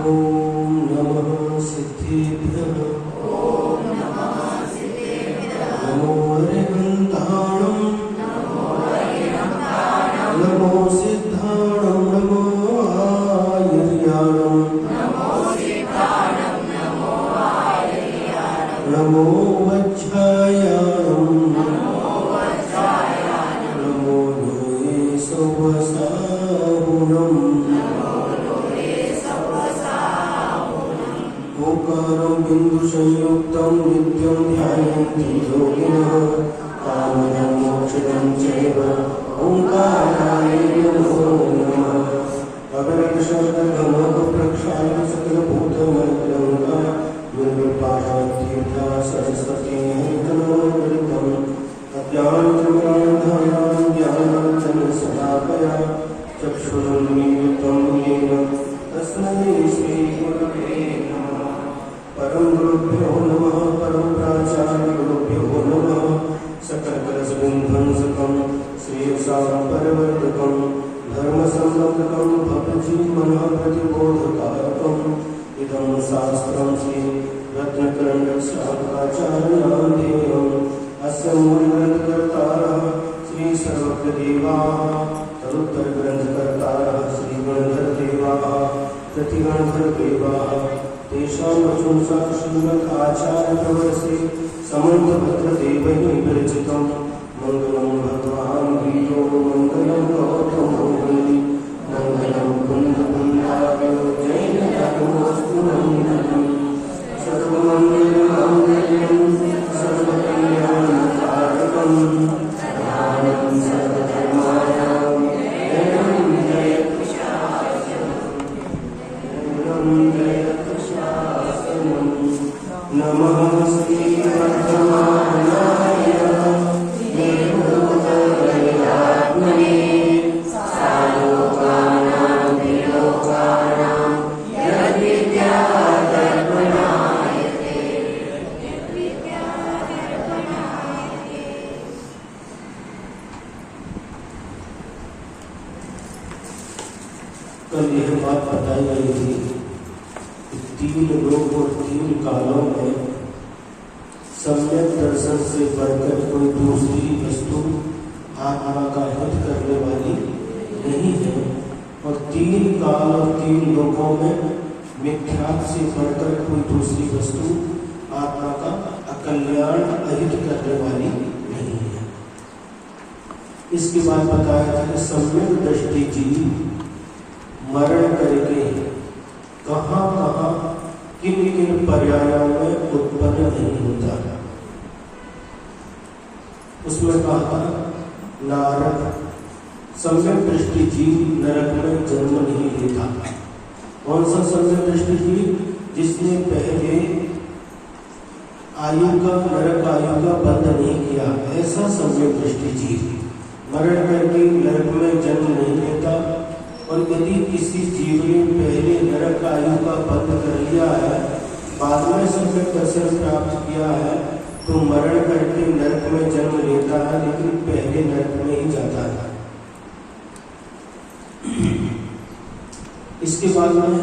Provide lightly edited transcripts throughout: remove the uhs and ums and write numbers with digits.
ओम नमः सिद्धेभ्यः नमो अरिहन्ताणं नमो सिद्धाणं नमो आयर्याणं नमो वज्रायाणं नमो लोये सौवसाहुणम् ओंकारं बिन्दुसंयुक्तं नित्यं ध्यायन्ति योगिनः कामदं मोक्षदं चैव ओंकाराय नमो नमः अगणशब्दगमकप्रक्षाल्य सकलभूतमग्रङ्गा निर्विपाशतीर्था सरस्वती नमोऽर्पितम् अज्ञानतिमिरान्धकारां ज्ञानाञ्जनशलाकया चक्षुरुन्मीलितं येन तस्मै श्रीगुरवे नमः। परम गुरुभ्यो नमः। परम प्राचार्यगुरुभ्यो नमः। सकलकलशविध्वंसकं श्रेयसाम्परिवर्धकं धर्मसंवर्धकं भवजीवनप्रतिबोधकारकम् इदं शास्त्रं श्री रत्नकरण्डशास्त्राचार्यान्तेयम् अस्य मूलग्रन्थकर्तारः श्री सर्वज्ञदेवाः तदुत्तरग्रन्थकर्तारः श्री गणधरदेवाः प्रतिगणधरदेवाः तेषां वचोंसा श्रीमद् आचार्यप्रवर्षे समन्तभद्रदेवैः विरचितं मङ्गलं भगवान् वीरो मङ्गलं गौतमो मुनि मङ्गलं कुन्दकुन्दाय जैनमस्तु नन्दनं सर्वमङ्गलमाङ्गल्यं सर्वकल्याणकारकं शरणं सर्वधर्माणां नमः श्रीवर्धमानाय देवोत्तरयात्मने सालोकानां विलोकानां यद्विद्यादर्पणायते। कल यह बात बताई गई थी, तीन लोक और तीन कालों में सम्यक दर्शन से बढ़कर कोई दूसरी वस्तु आत्मा का हित करने वाली नहीं है, और तीन काल और तीन लोकों में मिथ्यात्व से बढ़कर कोई दूसरी वस्तु आत्मा का अकल्याण अहित करने वाली नहीं है। इसके बाद बताया था कि सम्यक दृष्टि जीव मरण करके कहाँ कहाँ किन किन पर्यायों में उत्पन्न नहीं होता। उसमें कहा नारद सम्यक दृष्टि जीव नरक में जन्म नहीं लेता। कौन सा सम्यक दृष्टि जीव? जिसने पहले आयु का नरक आयु का बंध नहीं किया, ऐसा सम्यक दृष्टि जीव मरण करके नरक में जन्म नहीं लेता। और यदि किसी जीव ने पहले नरक आयु का बंध कर लिया है, बाद में सम्यक दर्शन प्राप्त किया है, तो मरण करके नरक में जन्म लेता है, लेकिन पहले नरक में ही जाता है। इसके बाद में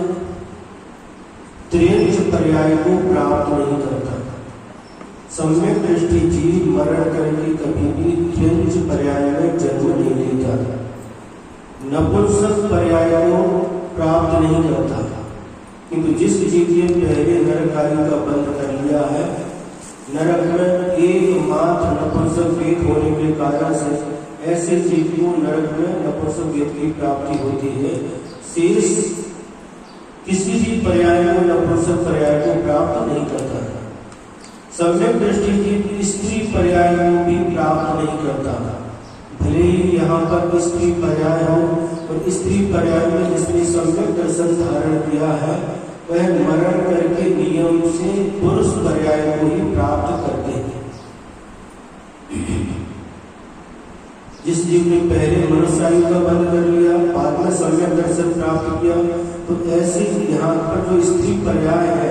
त्रेंच पर्याय को प्राप्त नहीं करता। सम्यक दृष्टि जीव मरण करके कभी भी त्रेंच पर्याय में जन्म नहीं लेता, नपुंसक पर्याय को प्राप्त नहीं करता। किंतु जिस जीव ने पहले नरक आयु का बंध कर लिया है, नरक में एकमात्र नपुंसक वेद होने के कारण से ऐसे जीव को नरक में नपुंसक वेद की प्राप्ति होती है। शेष किसी भी पर्याय को नपुंसक पर्याय को प्राप्त नहीं करता है। सम्यक दृष्टि जीव स्त्री पर्याय को भी प्राप्त नहीं करता। भले ही यहाँ पर स्त्री पर्याय हो, और स्त्री पर्याय में जिसने सम्यक दर्शन धारण किया है, वह मरण करके नियम से पुरुष पर्याय को ही प्राप्त करते हैं। जिस जीव ने पहले मनुष्य आयु का बंध कर लिया, बाद में सम्यक दर्शन प्राप्त किया, तो ऐसे यहाँ पर जो स्त्री पर्याय है,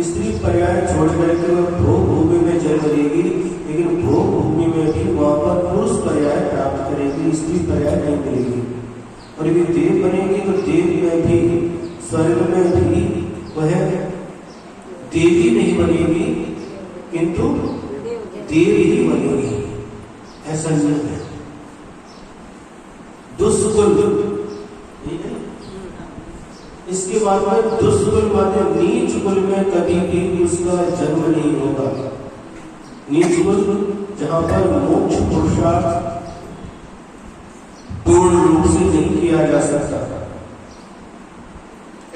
स्त्री पर्याय छोड़ करके वह भोग भूमि में जन्म लेगी, लेकिन भोग भूमि में भी वहां पर पुरुष पर्याय प्राप्त करेगी, स्त्री पर्याय नहीं मिलेगी। और यदि देव बनेगी तो देव में भी, स्वर्ग में भी वह देवी नहीं बनेगी किंतु देव ही बनेगी, ऐसा नियम है। दुष्कुल, ठीक है। इसके बाद में दुष्कुल माने नीच कुल में कभी भी उसका जन्म नहीं होगा। नीच कुल जहां पर मोक्ष पुरुषार्थ पूर्ण रूप से नहीं किया जा सकता,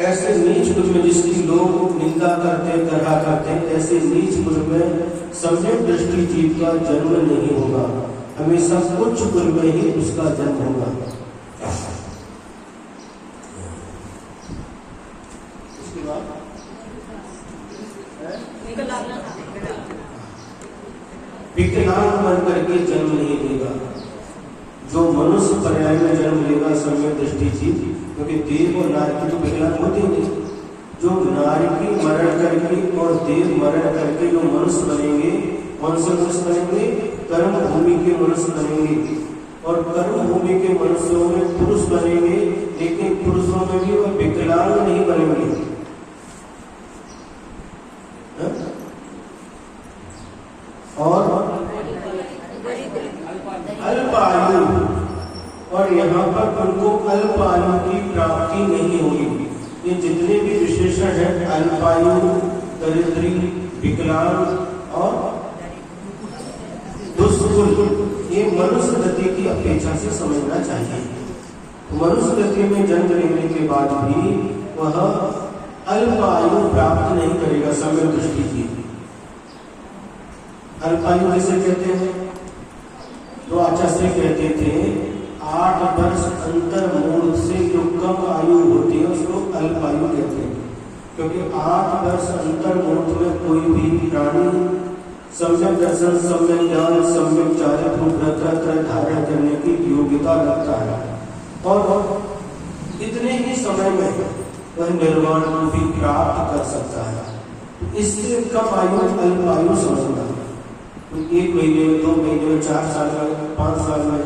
ऐसे नीच कुल में जिसकी लोग निंदा करते करा करते, ऐसे नीच कुल में सम्यक दृष्टि जीव का जन्म नहीं होगा, हमेशा उच्च कुल में ही उसका जन्म होगा। इसके बाद विकलांग बन करके जन्म नहीं लेगा। जो मनुष्य पर्याय में जन्म लेगा सम्यक दृष्टि जीव, क्योंकि देव और नारी की तो विकलांग होते हैं। जो नारी की मरण करके और देव मरण करके जो मनुष्य बनेंगे, कौन से मनुष्य बनेंगे? कर्म भूमि के मनुष्य बनेंगे। और कर्म भूमि के मनुष्यों में पुरुष बनेंगे, लेकिन पुरुषों में भी वह विकलांग नहीं बनेंगे। और अल्प आयु, और यहाँ पर उनको अल्प आयु की प्राप्ति नहीं होगी। ये जितने भी विशेषण है, अल्पायु, दरिद्री, विकलांग और दुष्कुल, ये मनुष्य गति की अपेक्षा से समझना चाहिए। मनुष्य गति में जन्म लेने के बाद भी वह अल्प आयु प्राप्त नहीं करेगा सम्यक दृष्टि की। अल्पायु किसे कहते हैं? तो आचार्य कहते थे 8 वर्ष अंतर मूल से जो कम आयु होती है उसको अल्पायु कहते हैं। क्योंकि 8 वर्ष अंतर मूल में कोई भी प्राणी सम्यक दर्शन, सम्यक ज्ञान, सम्यक चारित्र व्रत धारण करने की योग्यता रखता है, और इतने ही समय में वह निर्वाण को भी प्राप्त कर सकता है। इससे कम आयु अल्पायु समझना। 1 महीने में, 2 महीने में, 4 साल में, 5 साल में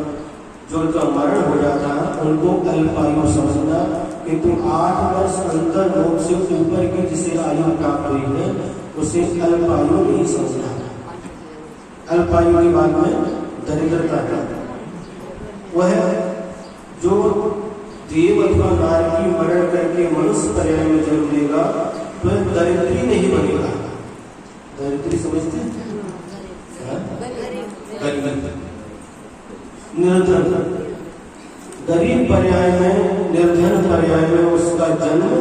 जो उनका मरण हो जाता है उनको अल्पायु समझना। किंतु 8 वर्ष अंतर लोक से ऊपर की जिसे आयु प्राप्त हुई है उसे अल्पायु नहीं समझना। अल्पायु के बाद में दरिद्रता का, वह जो देव अथवा नारी की मरण करके मनुष्य पर्याय में जन्म लेगा तो दरिद्री नहीं बनेगा। दरिद्री समझते हैं? निर्धन, गरीब पर्याय में, निर्धन पर्याय में उसका जन्म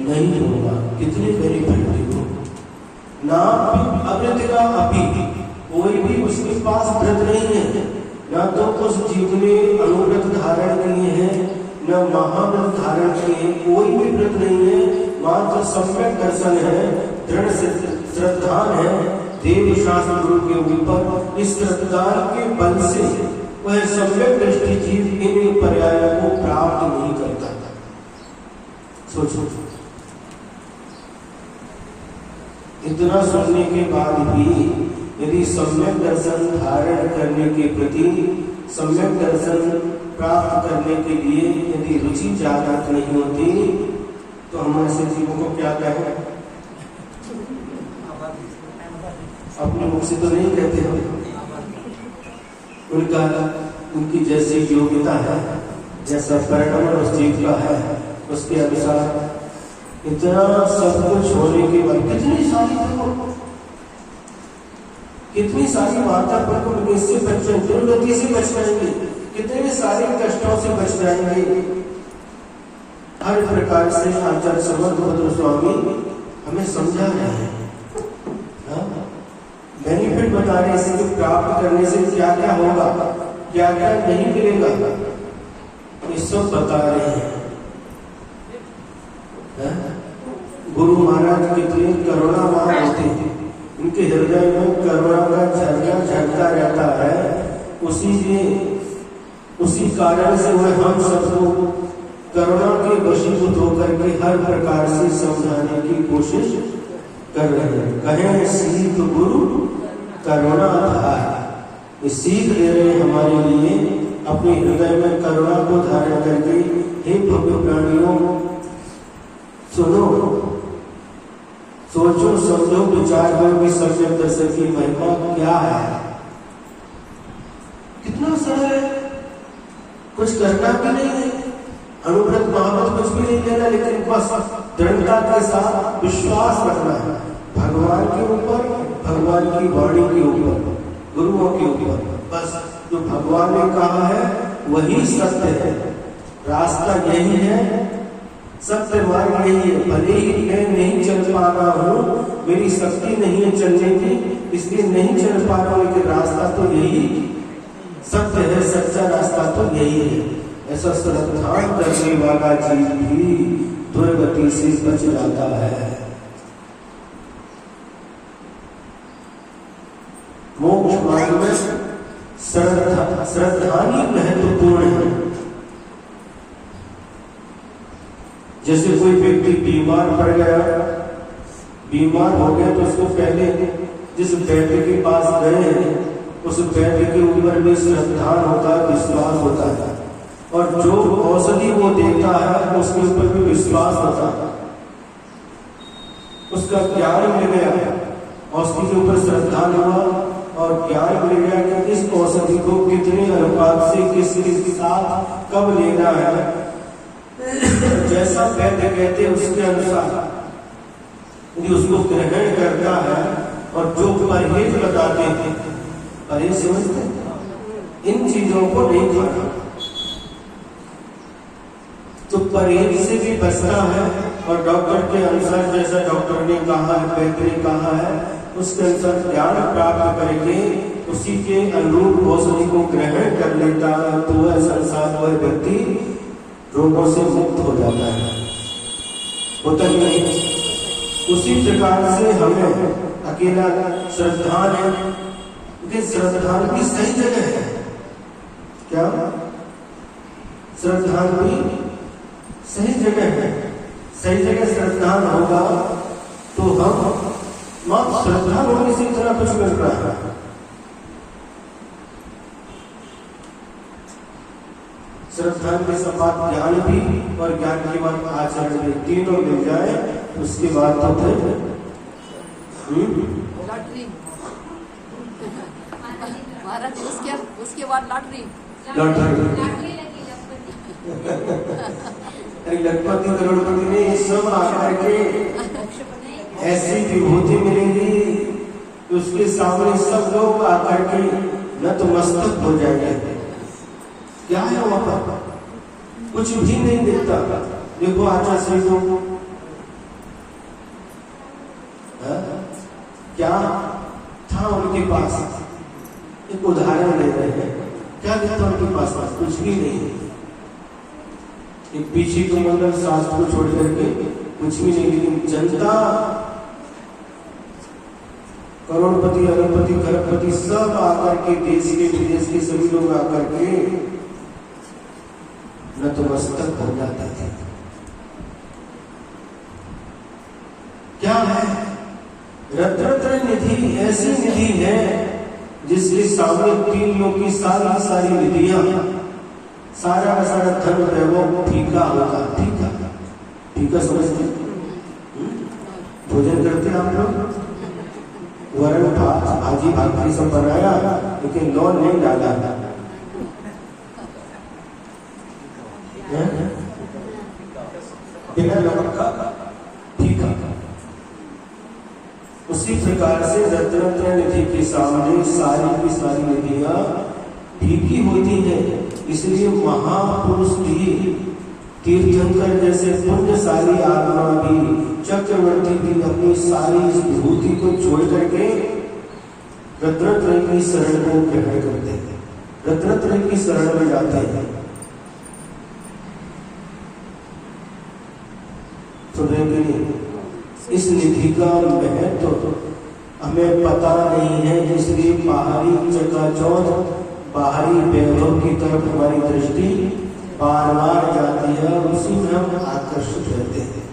नहीं होगा। कितने गरीब व्यक्ति को ना अवृत का अपी, कोई भी उसके पास व्रत नहीं है, ना तो उस जीव ने अनुव्रत धारण किए हैं, न महाव्रत धारण किए हैं, कोई भी व्रत नहीं है, मात्र सम्यक दर्शन है, दृढ़ श्रद्धा है देव शास्त्र गुरु के ऊपर। इस श्रद्धा के बल से वह सम्यक दृष्टि जीव इन पर्यायों को प्राप्त नहीं करता। सोचो, इतना सुनने के बाद भी यदि सम्यक दर्शन धारण करने के प्रति, सम्यक दर्शन प्राप्त करने के लिए यदि रुचि जागृत नहीं होती तो हम ऐसे जीवों को क्या कहें? अपने मुख से तो नहीं कहते हम, उनकी जैसी योग्यता है, जैसा परिणाम उस जीव का है, उसके अनुसार इतना सब कुछ होने के बाद कितनी सारी वार्ता पर इससे बच जाएंगे, दुर्गति से बच जाएंगे, कितने सारे कष्टों से बच जाएंगे। हर प्रकार से आचार्य समर्थ भद्र स्वामी हमें समझा रहे हैं, बेनिफिट बता रहे, इसे प्राप्त करने से क्या क्या होगा, क्या क्या नहीं मिलेगा, ये सब बता रहे हैं। गुरु महाराज कितने करुणावान होते हैं, उनके हृदय में करुणा का झरना झरता रहता है। उसी कारण से वह हम सबको करुणा के वशीभूत होकर के हर प्रकार से समझाने की कोशिश कर रहे हैं। कहें सीख गुरु करुणा धार, सीख दे रहे हमारे लिए अपने हृदय में करुणा को धारण करके, हे भव्य प्राणियों सुनो, सोचो समझो विचार करो कि सम्यक दर्शन की महिमा क्या है। कितना सरल है, कुछ करना भी नहीं है, अनुव्रत महाव्रत कुछ भी नहीं लेना, लेकिन बस दृढ़ता के साथ विश्वास रखना है भगवान के ऊपर, भगवान की वाणी के ऊपर, गुरुओं के ऊपर। बस जो भगवान ने कहा है वही सत्य है, रास्ता यही है, सत्य मार्ग यही है। भले ही मैं नहीं चल पा रहा हूँ, मेरी शक्ति नहीं है चलने की, इसलिए नहीं चल पा रहा हूँ, लेकिन रास्ता तो यही सत्य है, सच्चा रास्ता तो यही है। ऐसा श्रद्धान करने वाला जीव भी दुर्गति से बच जाता है। मोक्ष मार्ग में श्रद्धा ही महत्वपूर्ण है। जैसे कोई व्यक्ति बीमार पड़ गया, बीमार हो गया, तो उसको पहले जिस वैद्य के पास गए हैं उस वैद्य के ऊपर भी श्रद्धा होता है, विश्वास होता है, और जो औषधि वो देता है उसके ऊपर भी विश्वास होता है। उसका ज्ञान मिल गया, औषधि के ऊपर श्रद्धा हुआ और ज्ञान मिल गया कि इस औषधि को कितने अनुपात से किसके साथ कब लेना है, जैसा वैद्य कहते उसके अनुसार यदि उसको ग्रहण करता है और जो परहेज बताते हैं, परहेज समझते हैं, इन चीजों को नहीं खाना, तो परहेज से भी बचना है। और डॉक्टर के अनुसार जैसा डॉक्टर ने कहा है, वैद्य ने कहा है, उसके अनुसार ज्ञान प्राप्त करके उसी के अनुरूप औषधि को ग्रहण कर लेता है, तो वह संसार वह व्यक्ति रोगों से मुक्त हो जाता है। होता ही नहीं। उसी प्रकार से हमें अकेला श्रद्धान है, लेकिन श्रद्धान भी सही जगह है। क्या श्रद्धान भी सही जगह है? सही जगह श्रद्धान होगा तो हम मात्र श्रद्धान होने से इतना कुछ मिल रहा है। श्रद्धान के साथ ज्ञान भी, और ज्ञान के बाद आचरण भी, तीनों मिल जाए उसके बाद तो फिर महाराज उसके बाद लॉटरी लखपति करोड़पति ने ये सब आकर के ऐसी विभूति मिलेगी कि उसके सामने सब लोग आकर के नतमस्तक हो जाएंगे। क्या है वहां पर? कुछ भी नहीं दिखता। देखो आचार्य को क्या था उनके पास, एक उदाहरण ले रहे हैं, क्या था उनके पास? कुछ भी नहीं। एक पीछे को मंडल शास्त्र को छोड़ करके कुछ भी नहीं, लेकिन जनता करोड़पति, अरबपति, खरबपति सब आकर के, देश के विदेश के सभी लोग आकर के नतमस्तक हो जाते थे। क्या है? रत्न निधि ऐसी निधि है जिसके सामने तीन लोग की सारी सारी निधियां, सारा का सारा धन वैभव फीका होगा। फीका फीका समझते? भोजन करते आप लोग, वरण भात भाजी भाकरी सब बनाया, लेकिन लौन नहीं डाला, बिना नमक का फीका। उसी प्रकार से रत्न निधि के सामने सारी की सारी निधियां फीकी होती है। इसलिए महापुरुष भी, तीर्थंकर जैसे पुण्यशाली आत्मा भी, चक्रवर्ती भी अपनी सारी विभूति को छोड़ करके रत्न की शरण को ग्रहण करते हैं, रत्न की शरण में जाते हैं। तो इस निधि का महत्व तो हमें पता नहीं है, इसलिए बाहरी चकाचौंध, बाहरी वैभव की तरफ हमारी दृष्टि बार बार जाती है और उसी में हम आकर्षित रहते हैं।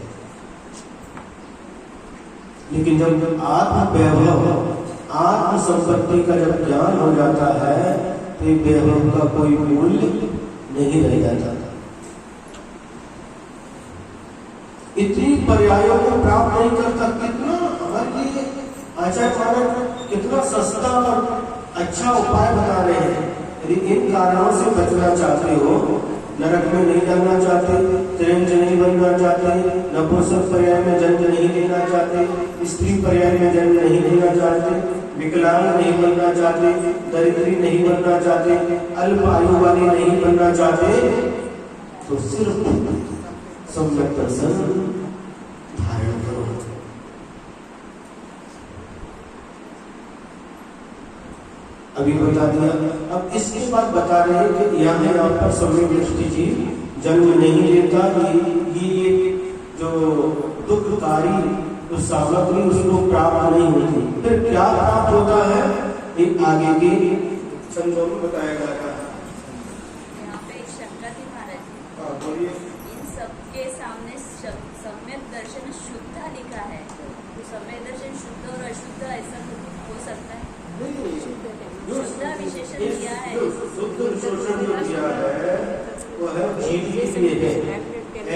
लेकिन जब आत्म वैभव, आत्म संपत्ति का जब ज्ञान हो जाता है तो वैभव का कोई मूल्य नहीं रह जाता। इतनी पर्यायों को प्राप्त नहीं करता, कितना आचार्य महाराज कितना सस्ता और अच्छा उपाय बता रहे हैं। यदि इन कारणों से बचना चाहते हो, नरक में नहीं जाना चाहते, त्रिंज नहीं बनना चाहते, नपुंसक पर्याय में जन्म नहीं लेना चाहते, स्त्री पर्याय में जन्म नहीं लेना चाहते, विकलांग नहीं बनना चाहते, दरिद्री नहीं बनना चाहते, अल्प आयु वाली नहीं बनना चाहते, तो सिर्फ सम्यक दर्शन धारण करो। अभी बता दिया। अब इसके बाद बता रहे हैं कि यहाँ पर सम्यक दृष्टि जी जन्म नहीं लेता, ये जो दुखकारी उस सामग्री उसको प्राप्त नहीं होती। फिर क्या प्राप्त होता है, ये आगे के संदर्भ में बताया जा रहा है। यहाँ पे एक शंका थी महाराज जी। हाँ बोलिए। इन सबके सामने सम्यक दर्शन शुद्ध लिखा है, तो सम्यक दर्शन शुद्ध और अशुद्ध ऐसा हो सकता है? शुद्ध विशेषण दिया है, शुद्ध विशेषण जो दिया है वो है जीव के लिए है।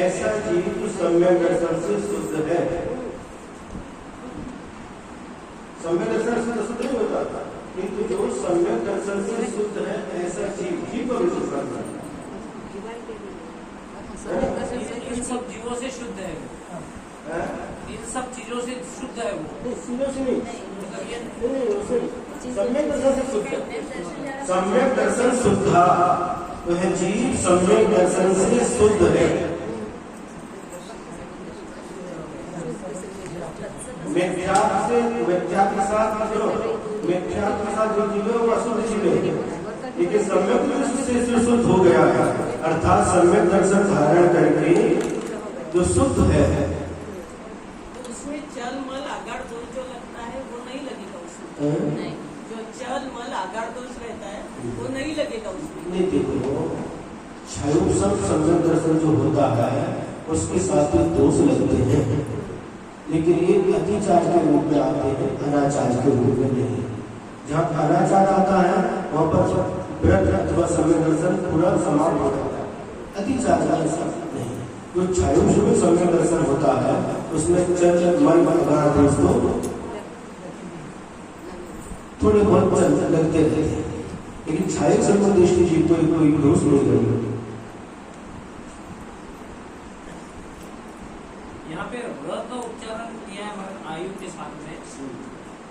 ऐसा जीव जो सम्यक दर्शन से शुद्ध है। सम्यक दर्शन से शुद्ध नहीं होता, किंतु जो सम्यक दर्शन से शुद्ध है ऐसा जीव को विशेष करता है। इन सब जीवों से शुद्ध है, इन सब चीजों से शुद्ध है वो। चीजों से नहीं, सम्यक दर्शन से शुद्ध है। सम्यक दर्शन शुद्धा वह जीव सम्यक दर्शन से शुद्ध है। मिथ्या के साथ जो जीव है वो अशुद्ध जीव है, लेकिन सम्यक दर्शन से शुद्ध हो गया है, अर्थात सम्यक दर्शन धारण करके जो शुद्ध है। उसमें चल मल आगाड़ दोष जो लगता है वो नहीं लगेगा उसमें। नहीं, जो चल मल आगाड़ दोष रहता है वो नहीं लगेगा उसमें। नहीं देखो, क्षयोत्सव सम्यक दर्शन जो होता है उसके साथ भी दोष लगते हैं, लेकिन ये अतिचार के रूप में आते हैं, अनाचार के रूप में नहीं। जहाँ अनाचार आता है वहाँ पर व्रत अथवा सम्यक दर्शन पूरा समाप्त हो जाता है। अतिचार का ऐसा नहीं। जो क्षयोत्सव में सम्यक दर्शन होता है उसमें चल मल आगाड़ दोष तो थोड़े बहुत लगते रहते हैं, लेकिन छाया सम्यक दृष्टि जी कोई दोष नहीं लगेगा। यहाँ पे र का उच्चारण किया है मगर आयु के साथ में,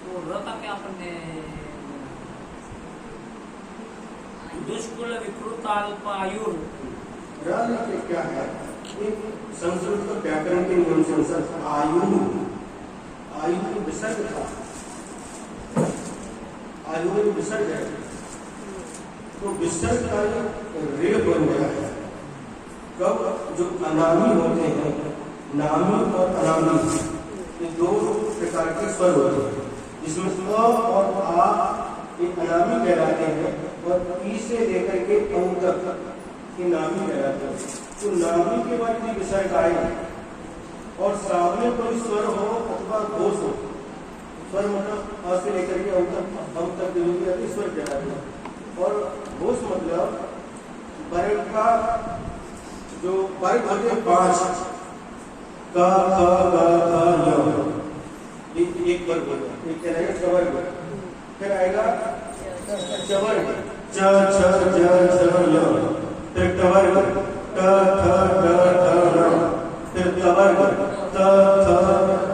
तो र का क्या अपने दुष्कुल विकृत अल्प आयु क्या है, संस्कृत का व्याकरण के नियम से अनुसार आयु को विसर्ग था, आयु में विसर्ग है, तो विसर्ग का रे बन गया है। कब जो अनामी होते हैं, नामी और अनामी, ये दो प्रकार के स्वर होते हैं, जिसमें क और आ ये अनामी कहलाते हैं और ई से लेकर के औ तक ये नामी कहलाते हैं। तो नामी के बाद यदि विसर्ग आए और सामने कोई स्वर हो अथवा घोष हो, स्वर मतलब आ से लेकर के औ तक स्वर कहलाते हैं, और घोष मतलब वर्ग का जो वर्ग होते हैं 5 का एक वर्ग होगा, एक कहलाएगा चवर्ग, फिर आएगा चवर्ग च छ ज झ य, फिर टवर्ग ट ठ ड ढ ण, फिर तवर्ग त थ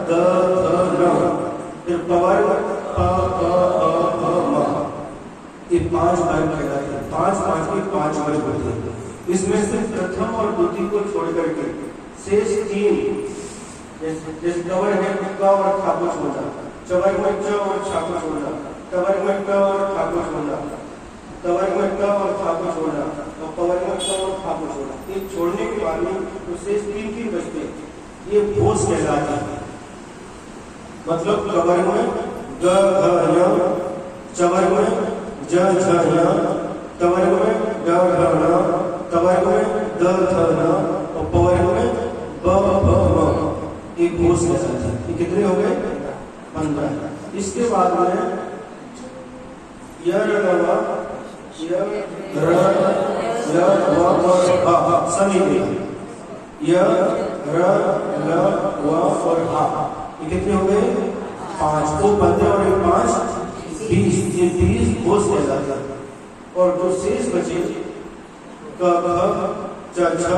द थ न, फिर पवर्ग प प प म। ये 5 वर्ग कहलाते हैं। 5 के 5 वर्ग होते हैं। इसमें से प्रथम और द्वितीय को छोड़ करके शेष 3, जैसे टवर्ग में क और खा को छोड़ना, चवर्ग में च और छा को छोड़ना, टवर्ग में क और खा को छोड़ना, तवर्ग में क और खा को छोड़ना, और पवर्ग में क और खा को छोड़ना। ये छोड़ने के बाद में तो शेष 3 बचते हैं, ये घोष कहलाता है। मतलब कवर्ग में ग घ य, चवर्ग में ज झ य, तवर्ग में ड ढ ण, तवर्ग में द थ न, और पवर्ग में ब भ म। एक घोष के साथ ये कितने हो गए? 15। इसके बाद में य र न व सभी य र ल व और हा, ये कितने हो गए? 5 तो 15 और 1 5 20, ये 20 घोष कहलाता है। और जो शेष बचे क ख च छ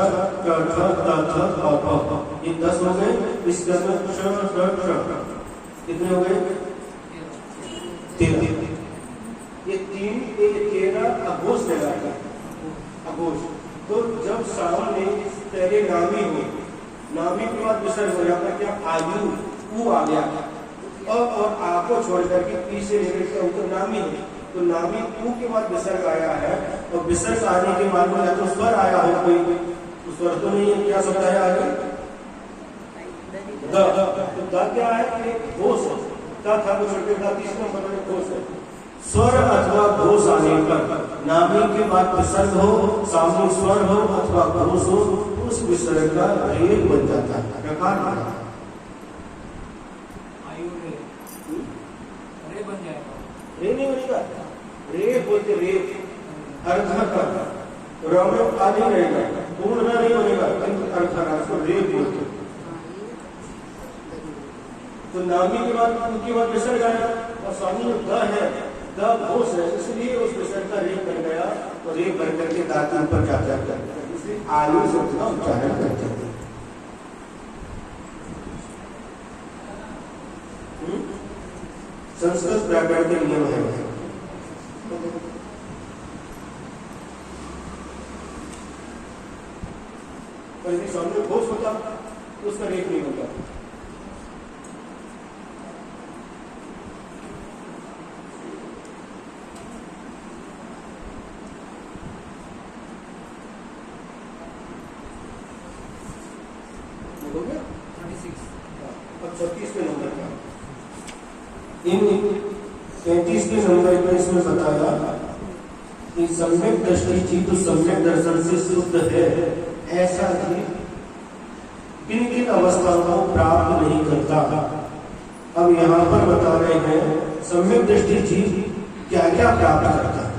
ट ठ त थ प प, ये 10 हो गए। इसके अंदर श ट ट कितने हो गए? 13। ये 13 अघोष कहलाता है, अघोष। तो जब सामने पहले नामी हो, नामी के बाद विसर्ग हो जाता है, क्या आयु ऊ आ गया, और आ को छोड़ करके पी से लेकर के ऊपर नामी है, तो नामी ऊ के बाद विसर्ग आया है, और विसर्ग आने के बाद में या तो स्वर आया हो कोई, तो स्वर तो नहीं है, क्या शब्द आया आगे? द। तो द क्या है? घोष। द था तो छोड़ के तीसरे नंबर में घोष है। स्वर अथवा घोष आने पर नामी के बाद विसर्ग हो, सामने स्वर हो अथवा घोष हो, उस विसर्ग का रेप बन जाता है, प्रकार बन जाता है। रे नहीं बनेगा, रे बोलते रेप अर्थ का रमेश आदि रहेगा, पूर्ण नहीं बनेगा, अर्थ को रेप बोलते। तो नामी के बाद उनके बाद विसर्ग आया, और स्वामी द है, द घोष है, इसलिए उस विसर्ग का रेप बन गया, और रेप बन करके दांत ऊपर जाता है, इसलिए आयु शब्द का उच्चारण करते हैं। संस्कृत व्याकरण के नियम है। पर यदि सामने घोष होता तो उसका रेप नहीं होता। हो गया 36। अब 36वें नंबर का इन 33वें नंबर में इसमें बताया कि सम्यक दृष्टि जी तो सम्यक दर्शन से शुद्ध है, ऐसा ही किन किन अवस्थाओं को प्राप्त नहीं करता। अब यहाँ पर बता रहे हैं सम्यक दृष्टि जी क्या क्या प्राप्त करता है।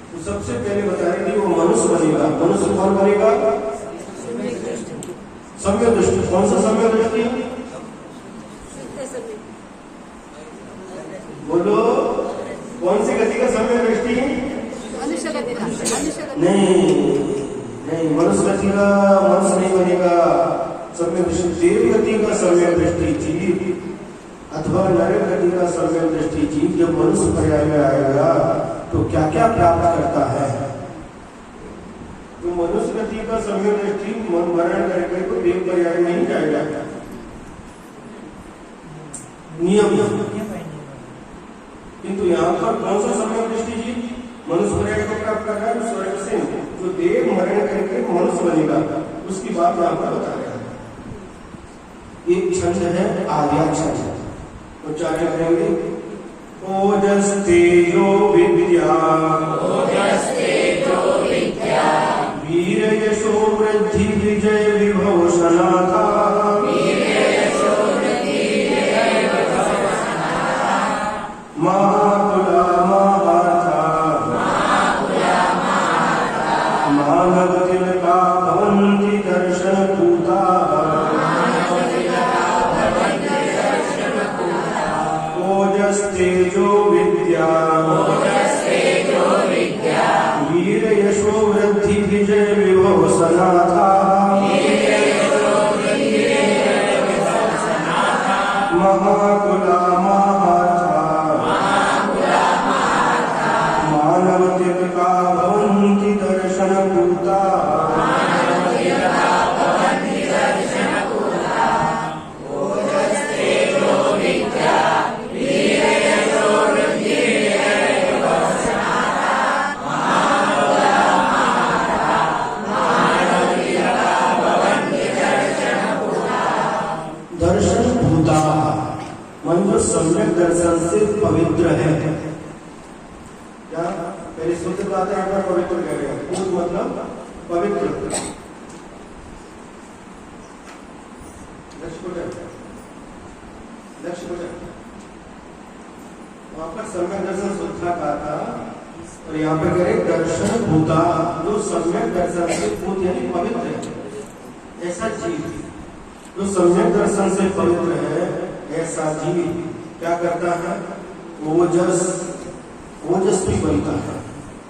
तो सबसे पहले बता रहे हैं वो मनुष्य बनेगा। मनुष्य कौन बनेगा? सम्यक दृष्टि। कौन सा सम्यक दृष्टि? बोलो, कौन सी गति का सम्यक दृष्टि? मनुष्य गति का। नहीं, मनुष्य गति का मनुष्य नहीं बनेगा। सम्यक दृष्टि देव गति का सम्यक दृष्टि जीव अथवा नर गति का सम्यक दृष्टि जीव जब मनुष्य पर्याय में आएगा तो क्या क्या प्राप्त करता है। तो मनुष्य गति का सम्यक दृष्टि मरण करके तो देव पर्याय में ही जाएगा, नियम। किंतु यहाँ पर कौन सा सम्यक दृष्टि जी मनुष्य पर्याय को प्राप्त कर रहा है? स्वर्ग से जो देव मरण करके मनुष्य बनेगा, उसकी बात यहाँ पर बता रहा है। एक छंद है आर्या छंद, उच्चारण करेंगे। ओजस तेजो विद्या, वीर यशो वृद्धि विजय विभव सनाथा, महाकुला महार्था, मानव तिलका भवन्ति दर्शन पूता, ओजस तेजो विद्या, वीर यशो वृद्धि विजय विभव सनाथा, महाकुला महार्था, मानव तिलका भवन्ति दर्शन पूता, दर्शन भूता मन जो सम्यक दर्शन से पवित्र है। क्या पहले शुद्ध बात है, यहाँ पवित्र कह रहे हैं। भूत मतलब पवित्र। लक्ष्य वहां पर सम्यक दर्शन शुद्धा कहा था, और यहाँ पे कह रहे दर्शन भूता जो सम्यक दर्शन से भूत यानी पवित्र है। ऐसा जीव जो सम्यक दर्शन से पवित्र है, ऐसा जीव क्या करता है? ओजस भी बनता है।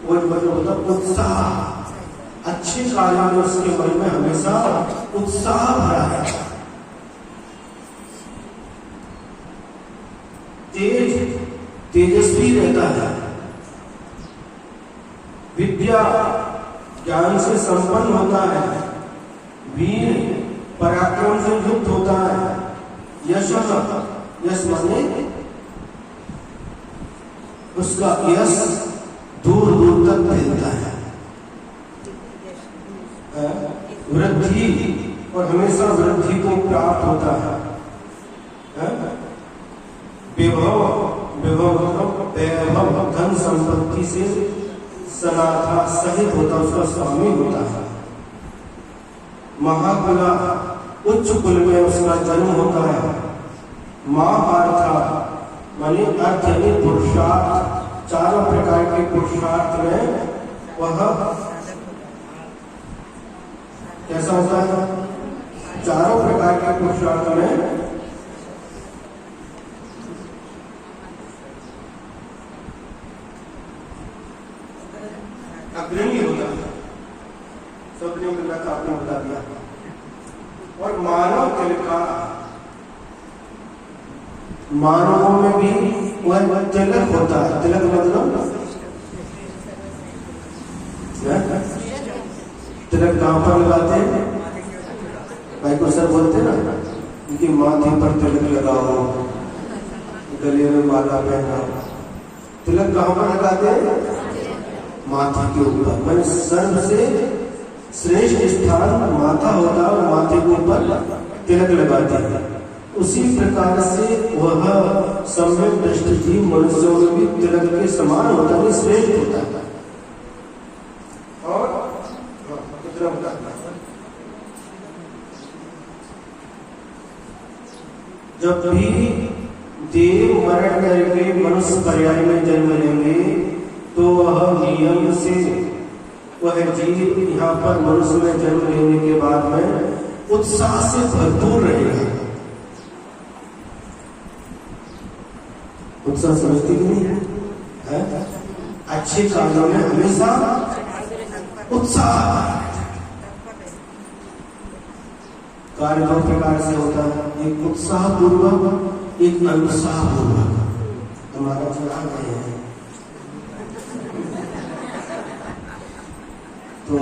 ओज मतलब होता है उत्साह। अच्छे कार्यों में उसके मन में हमेशा उत्साह भरा है। तेजस्वी रहता है। विद्या ज्ञान से संपन्न होता है। वीर पराक्रम से युक्त होता है। यश माने उसका यश दूर दूर तक फैलता है। वृद्धि और हमेशा वृद्धि को प्राप्त होता है। वैभव धन संपत्ति से सनाथा सहित होता, उसका स्वामी होता है। महाकुला उच्च कुल में उसका जन्म होता है। महापार्था माने अर्थ यानी पुरुषार्थ, चारों प्रकार के पुरुषार्थ में वह कैसा होता है? चारों प्रकार के पुरुषार्थ में अग्रणी होता है। सबने मिला था, आपने बता दिया। और मानव मानवों में भी वह तिलक होता है। तिलक मतलब तिलक कहां पर लगाते हैं? भाई को सर बोलते ना, उनकी माथे पर तिलक लगाओ, गले में माला पहनाओ। तिलक कहां पर लगाते हैं? माथे के ऊपर। मैंने सबसे श्रेष्ठ स्थान माथा होता है और माथे के ऊपर तिलक लगाते हैं। उसी प्रकार से वह सम्यक दृष्टि जीव मनुष्यों में भी तिलक के समान होता है, श्रेष्ठ होता है। और कितना होता है? जब भी देव मरण करके मनुष्य पर्याय में जन्म लेंगे तो वह नियम से वह जीव यहाँ पर मनुष्य में जन्म लेने के बाद में उत्साह से भरपूर रहेगा। उत्साह समझती नहीं है? अच्छे कार्यों में हमेशा उत्साह। कार्य दो प्रकार से होता है, एक उत्साह पूर्वक, एक अनुत्साह पूर्वक। हमारा चला गए हैं तो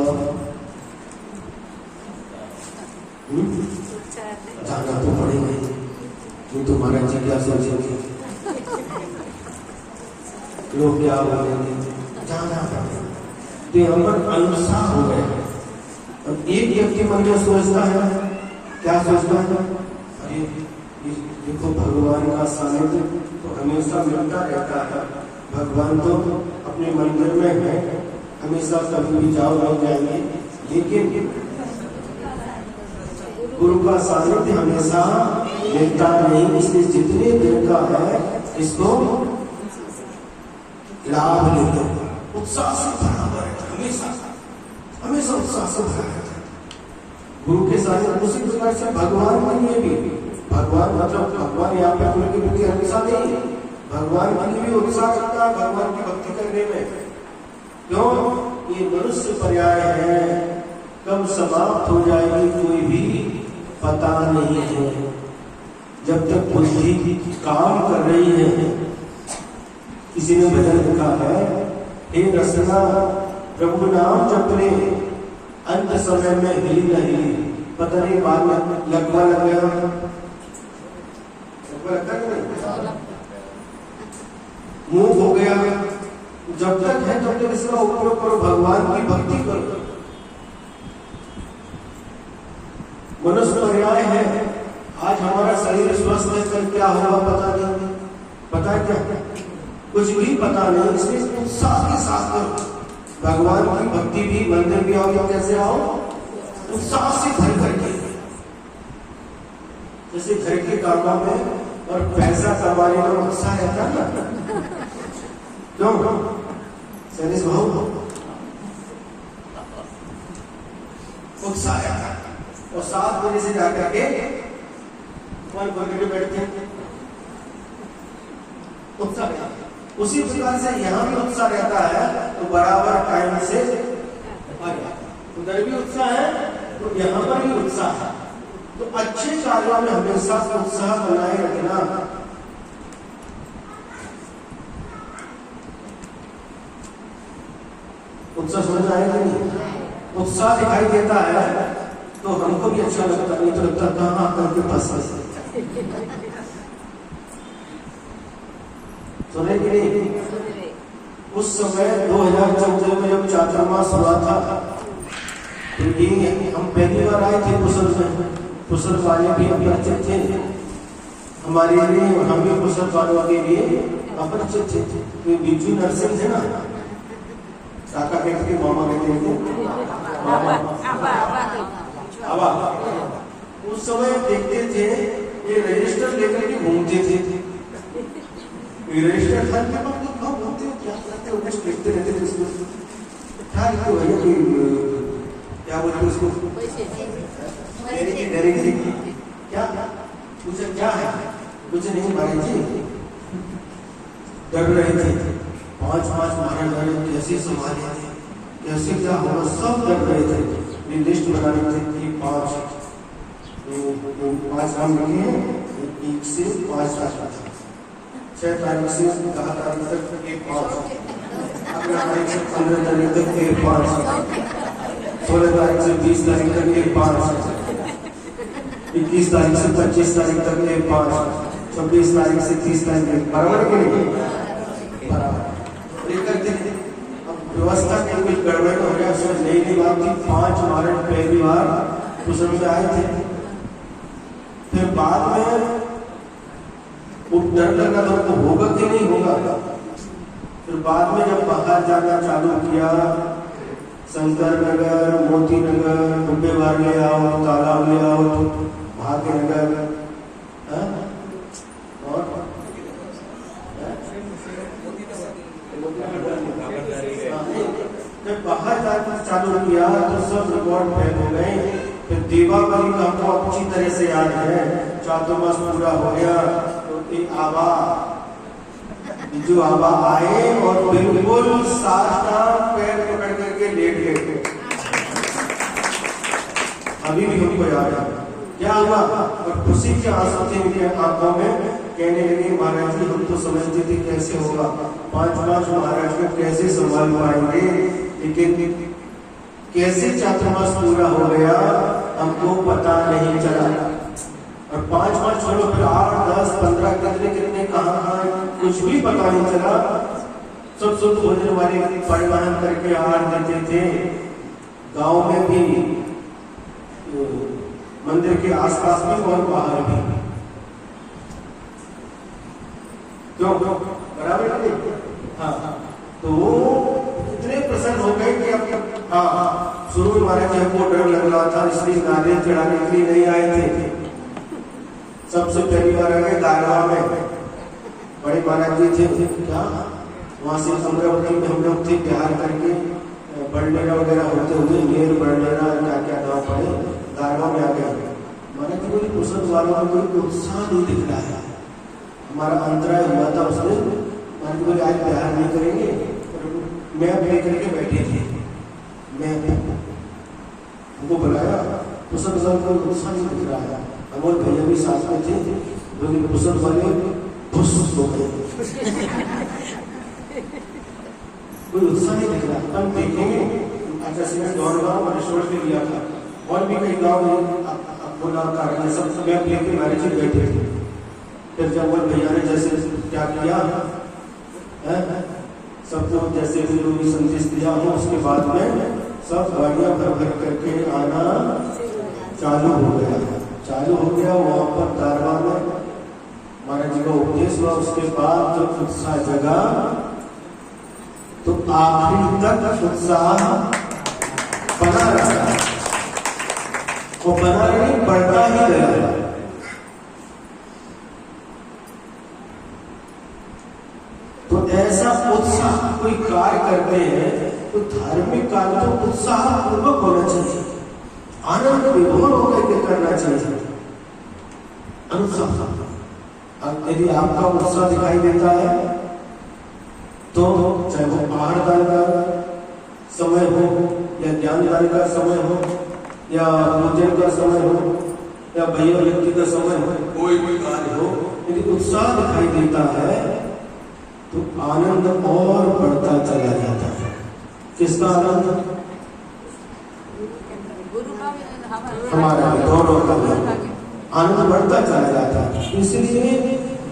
जाना तो पड़ेगा। तुम तुम्हारा जी क्या सोचेंगे, लोग क्या बोलेंगे, जाना पड़ेगा। तो यहाँ पर अनुत्साह हो गए। और एक व्यक्ति मन में सोचता है, क्या सोचता है? अरे देखो भगवान का सानिध्य तो हमेशा मिलता रहता है। भगवान तो अपने मंदिर में है, हमेशा कभी भी जाओ नहीं जाएंगे, लेकिन गुरु का सानिध्य हमेशा मिलता नहीं। इसलिए जितने दिन का है इसको लाभ लेते, उत्साह से भरा हुआ रहता है, हमेशा उत्साह से भरा रहता है गुरु के सानिध्य। उसी प्रकार से भगवान के लिए भी, भगवान मतलब भगवान यहाँ पे उनकी प्रति हमेशा नहीं है, भगवान के लिए भी उत्साह रखता है भगवान की भक्ति करने में। क्यों? ये मनुष्य पर्याय है, कब समाप्त हो जाएगी कोई भी पता नहीं है। जब तक बुद्धि काम कर रही है। किसी ने भजन लिखा है, हे रसना प्रभु नाम जपने अंत समय में हिली न हिली। पता नहीं बाद में लगवा लग गया, मुंह हो गया। जब तक है तब तक इसका उपयोग करो, भगवान की भक्ति करो। मनुष्य पर्याय है। आज हमारा शरीर स्वस्थ है, कल क्या होगा पता नहीं। पता है क्या? कुछ भी पता नहीं। इसलिए उत्साह के साथ करो। भगवान की भक्ति भी, मंदिर भी आओ, कैसे आओ? उत्साह से भर करके। जैसे घर के कामों में और पैसा कमाने में उत्साह रहता है ना, क्यों? सैनिक भाव उत्साह रहता है। और 7 बजे से जाकर के कौन करके बैठते हैं? उत्साह रहता है। उसी प्रकार से यहाँ भी उत्साह रहता है, तो बराबर टाइम से उधर भी उत्साह है तो यहाँ पर भी उत्साह है। तो अच्छे कार्यों में हमेशा उत्साह बनाए रखना। उत्साह समझ आएगा नहीं? उत्साह दिखाई देता है तो हमको भी अच्छा लगता, नहीं तो लगता कहाँ आपके पास सुने कि नहीं? उस समय 2014 में जब चातुर्मास हुआ था तो ये हम पहली बार आए थे कुशल में, कुशल वाले भी अपरिचित थे हमारे लिए, हम भी कुशल वालों के लिए अपरिचित थे। तो बिजू नरसिंह है ना, काका कहते थे, मामा कहते थे, उस समय देखते थे ये रजिस्टर लेकर के घूमते थे। रजिस्टर हर घूमते हो, क्या करते हो, कुछ लिखते रहते थे उसमें, क्या लिखते हो भैया, क्या बोलते उसको, क्या पूछा क्या है, कुछ नहीं महाराज जी, डर रहे थे, 5-5 महाराज डरे, कैसे संभाले, कैसे क्या होगा, सब डर रहे थे। लिस्ट बना रहे थे कि 5 नाम लिखे हैं, 1 से 5 तक, 6 तारीख से 10 तारीख तक 1-5, 11 तारीख से 15 तारीख तक 1-5, 16 तारीख से 20 तारीख तक 1-5, 21 तारीख से 25 तारीख तक 1-5, 26 तारीख से 30 तारीख तक, बराबर के नहीं बराबर लेकर के। अब व्यवस्था के कुछ गड़बड़ हो गया, उसमें नई बात थी, 5 मार्च पहली बार उस समय आए थे। फिर बाद में वो डर लगा तो होगा कि नहीं होगा। फिर बाद में जब बाहर जाना चालू किया, शंकर नगर, मोती नगर, डुब्बेवार ले आओ, तालाब ले आओ, भाग्य नगर, और जब बाहर जाना चालू किया तो सब रिकॉर्ड फेल हो गए। फिर दीपावली का हमको अच्छी तरह से याद है, चातुर्मास पूरा हो गया तो एक आबा, जो आबा आए और बिल्कुल साष्टांग पैर पकड़ करके लेट गए। अभी भी हमको याद है क्या हुआ, और खुशी के आंसू थे उनके आंखों में। कहने लगे महाराज जी हम तो समझते थे कैसे होगा, 5-5 महाराज को कैसे संभाल पाएंगे, लेकिन कैसे चातुर्मास पूरा हो गया हमको पता नहीं चला। और 5-5 छोड़ो, फिर 8, 10, 15 कितने कहाँ कुछ भी पता नहीं चला। सब शुद्ध भोजन वाले परिवहन करके आहार देते थे। गांव में भी, मंदिर के आसपास भी और बाहर भी, क्यों बराबर नहीं? हाँ, तो वो इतने प्रसन्न हो गए कि अब हाँ, शुरू में महाराज जी हमको डर लग रहा था, इसलिए नारियल चढ़ाने के लिए नहीं आए थे। सबसे पहली बार आ गए दारवा में, बड़े महाराज जी थे क्या, वहाँ से अमरावती में हम लोग थे बिहार करके, बड़नेरा वगैरह होते हुए मेर बड़नेरा क्या क्या गाँव पड़े, दारवा में आ गए। महाराज जी बोली कुशल वालों में कोई उत्साह नहीं दिख रहा है, हमारा अंतराय हुआ था उसमें। महाराज जी बोले आज बिहार नहीं करेंगे, मैं लेकर के बैठे थे, मैं उनको बुलाया, कुशल वालों को उत्साह नहीं दिख रहा है। अमोल भैया भी साथ में थे, लेकिन कुशल वाले खुश हो गए, कोई उत्साह नहीं दिख रहा। हम देखेंगे अच्छा से गाँव रिश्वत भी लिया था, और भी कई गाँव बोला कार्य सब मैप लेके महाराज जी बैठे थे। फिर जब अमोल भैया ने जैसे क्या किया, सबको जैसे भी लोग संदेश दिया हो, उसके बाद में सब गाड़ियां भर करके आना चालू हो गया। वहां पर दारवा में महाराज जी का उपदेश हुआ। उसके बाद जब उत्साह जगा तो आखिर तक उत्साह बना रहा, वो बना नहीं, बढ़ता ही गया। तो ऐसा उत्साह कोई कार्य करते हैं तो धार्मिक कार्य तो उत्साह पूर्वक होना चाहिए, आनंद विभोर होकर के करना चाहिए। अनुसार अब यदि आपका उत्साह दिखाई देता है तो चाहे वो आहार दान का समय हो या ज्ञान दान का समय हो या भोजन का समय हो या भैया व्यक्ति का समय हो, कोई कार्य हो, यदि उत्साह दिखाई देता है तो आनंद और बढ़ता चला जाता है। किसका आनंद? गुरु का हमारा दोनों का आनंद बढ़ता चला जाता है। इसलिए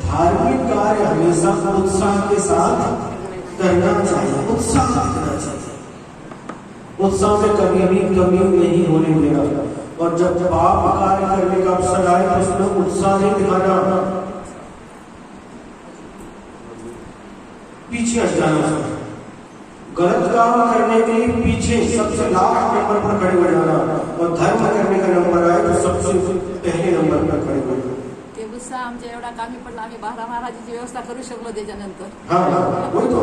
धार्मिक कार्य हमेशा उत्साह के साथ करना चाहिए, उत्साह रखना चाहिए, उत्साह में कभी भी कमी नहीं होने देना। और जब पाप कार्य करने का अवसर आए तो उसमें उत्साह नहीं दिखाना, पीछे हट जाना। गलत काम करने के लिए पीछे सबसे लास्ट नंबर पर खड़े हो जाना और धर्म करने का नंबर आए तो सबसे पहले नंबर पर खड़े हो जाना। ते गुस्सा आमच्या एवढा कामी पडला, आम्ही बारा महाराजाची व्यवस्था करू शकलो त्याच्यानंतर। हाँ वही तो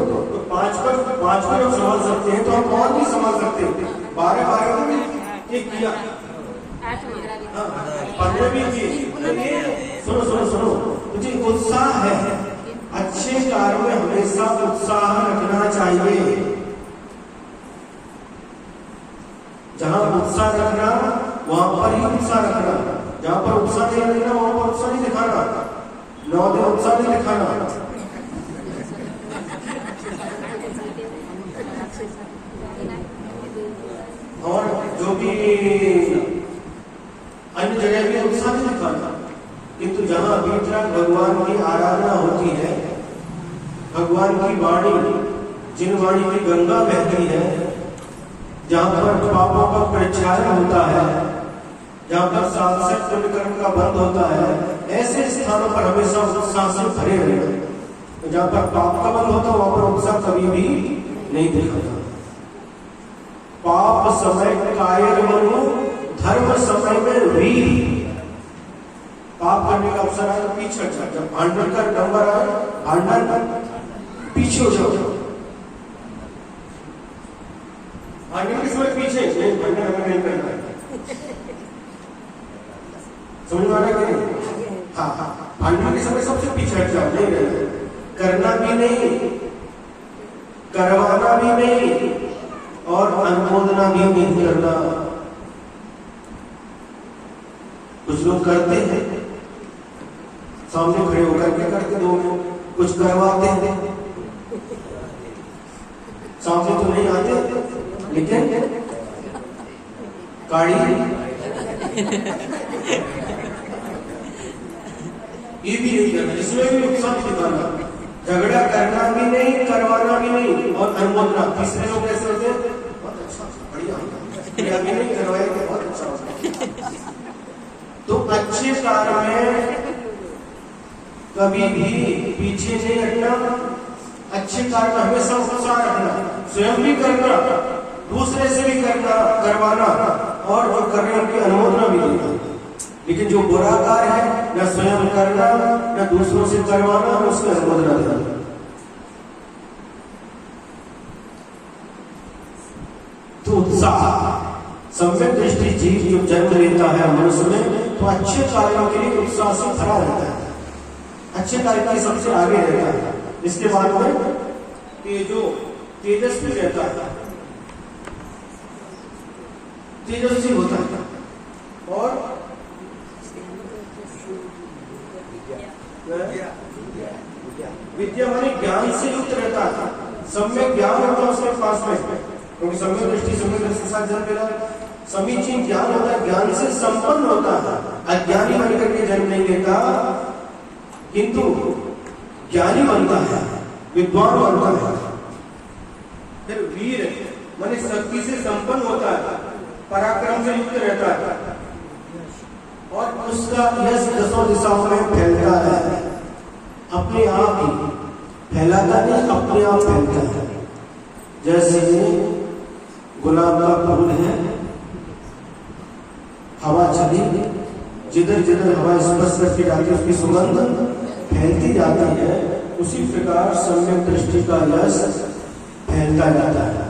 पांच लोग संभाल सकते हैं तो हम और भी संभाल सकते हैं। 12 में एक किया, 15 भी किए। सुनो मुझे उत्साह है, अच्छे कार्य में हमेशा उत्साह रखना चाहिए। जहां उत्साह रखना वहां पर ही उत्साह रखना, जहां पर उत्साह नहीं रखना वहां पर उत्साह नहीं दिखाना, 9 दिन उत्साह नहीं दिखाना। और जो भी अन्य जगह भी उत्साह नहीं दिखाना, किंतु जहां वितरक भगवान की आराधना होती है, भगवान की वाणी, जिन वाणी की गंगा बहती है, जहां पर पापों का परिक्षालन होता है, जहां पर सांसद कर्म का बंद होता है, ऐसे स्थानों पर हमेशा उत्साह से भरे रहना। जहां पर पाप का बंद होता है वहां पर उत्साह कभी भी नहीं दिखाता। पाप समय कायर बनो, धर्म समय में वीर। पाप करने का अवसर आए तो पीछे हट जाओ, जब भांडन का नंबर आए भांडन पीछे हो जाओ। भांडन के समय पीछे नहीं, भांडन हमें नहीं करना है। समझ में आ रहा है? हाँ, भांडन के समय सबसे पीछे हट जाओ, नहीं रहना, करना भी नहीं, करवाना भी नहीं और अनुमोदना भी नहीं करना। कुछ लोग करते हैं, सामने खड़े होकर के करते, दो कुछ करवाते हैं, सामने तो नहीं आते लेकिन गाड़ी ये भी नहीं करना, इसमें भी नुकसान दिखाना, झगड़ा करना भी नहीं, करवाना भी नहीं और अनुमोदना। तीसरे लोग कैसे होते हैं? बहुत अच्छा, बढ़िया, अभी नहीं करवाया तो बहुत अच्छा होता। तो अच्छे कार्य में कभी भी पीछे नहीं हटना, अच्छे कार्य में हमेशा उत्साह रखना, स्वयं भी करना, दूसरे से भी करना, करवाना और जो कर रहे हैं उनकी अनुमोदना भी देना। लेकिन जो बुरा कार्य है न स्वयं करना न दूसरों से करवाना, उसकी अनुमोदना देना। तो उत्साह, सम्यक दृष्टि जीव जो जन्म लेता है मनुष्य में, तो अच्छे कार्यों के लिए उत्साह से भरा रहता है, अच्छे कार्य के सबसे आगे रहता है। इसके बाद में ये जो तेजस्वी रहता है, तेजस्वी होता है और विद्या माने ज्ञान से युक्त रहता है, सम्यक ज्ञान होता है उसके पास में, क्योंकि सम्यक दृष्टि सम्यक दृष्टि के साथ जन्म लेना, समीचीन ज्ञान होता है, ज्ञान से संपन्न होता है। अज्ञानी बनकर के जन्म नहीं लेता किंतु ज्ञानी बनता है, विद्वान बनता है। फिर वीर माने शक्ति से संपन्न होता है, पराक्रम से युक्त रहता है और उसका यश दसों दिशाओं में फैलता है, अपने आप ही फैलाता नहीं, अपने आप फैलता है। जैसे गुलाब का फूल है, हवा चली, जिधर जिधर हवा स्पर्श करके जाती है उसकी सुगंध फैलती जाती है, उसी प्रकार सम्यक दृष्टि का यश फैलता जाता है,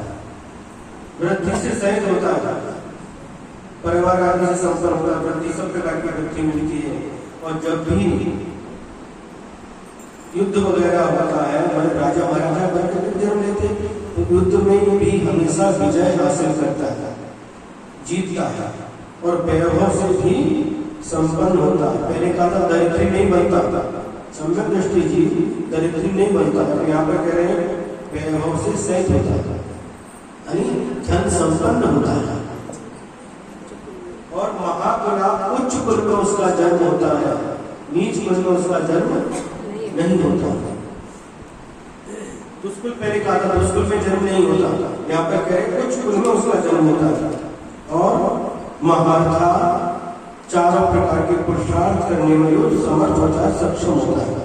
वृद्धि से सहित होता है, परिवार आदि से संपन्न होता है, वृद्धि सब प्रकार की वृद्धि मिलती है। और जब भी युद्ध वगैरह होता है, हमारे राजा महाराजा बनकर जन्म लेते, तो युद्ध में भी हमेशा विजय हासिल करता है, जीतता है और वैभव से भी संपन्न होता है। पहले कहा था दरिद्री नहीं बनता, सम्यक दृष्टि जी दरिद्री नहीं बनता, यहाँ पर कह रहे हैं वैभव से सहित होता है, यानी धन संपन्न होता है। और महाकुला उच्च कुल में उसका जन्म होता है, नीच कुल में उसका जन्म नहीं होता। दुष्कुल पहले कहा था दुष्कुल में जन्म नहीं होता, यहाँ पर कह रहे उच्च कुल में उसका जन्म होता है। और महार्था चारों प्रकार के पुरुषार्थ करने में वो समर्थ होता है, सक्षम होता है।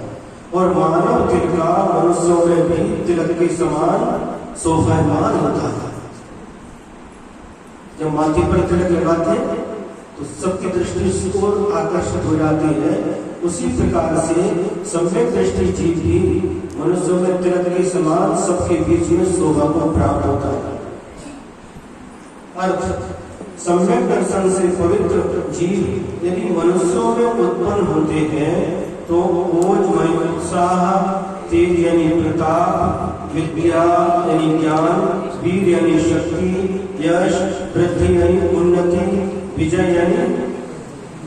और मानव तिलक का मनुष्यों में भी तिलक के समान शोभायमान होता है। जब माथे पर तिलक लगाते हैं तो सबकी दृष्टि उसकी ओर आकर्षित हो जाती है। उसी प्रकार से सम्यक दृष्टि जीव भी मनुष्यों में तिलक के समान सबके बीच में शोभा को प्राप्त होता है। अर्थ सम्यक दर्शन से पवित्र जीव यदि मनुष्यों में उत्पन्न होते हैं तो ओजमय उत्साह, तेज यानी प्रताप, विद्या यानी ज्ञान, वीर यानी शक्ति, यश, वृद्धि यानी उन्नति, विजय यानी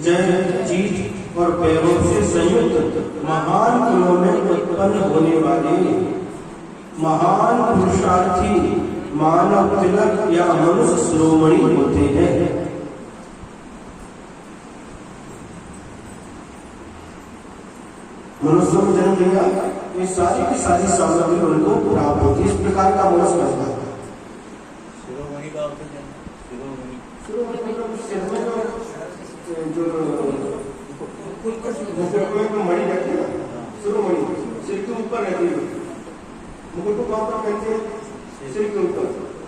जय जीत और वैभव से संयुक्त महान कुलों में उत्पन्न होने वाले महान पुरुषार्थी मानव तिलक या मनुष्य शिरोमणि होते हैं। मनुष्यों में जन्म लिया, ये सारी की सारी सामग्री उनको प्राप्त होती है। इस प्रकार का मनुष्य बनता है। शिरोमणि का अर्थ क्या है? जो मणि रहती है ना, शिरोमणि सिर के ऊपर रहती है, मुकुट को कहाँ पर कहते हैं? सिर के ऊपर।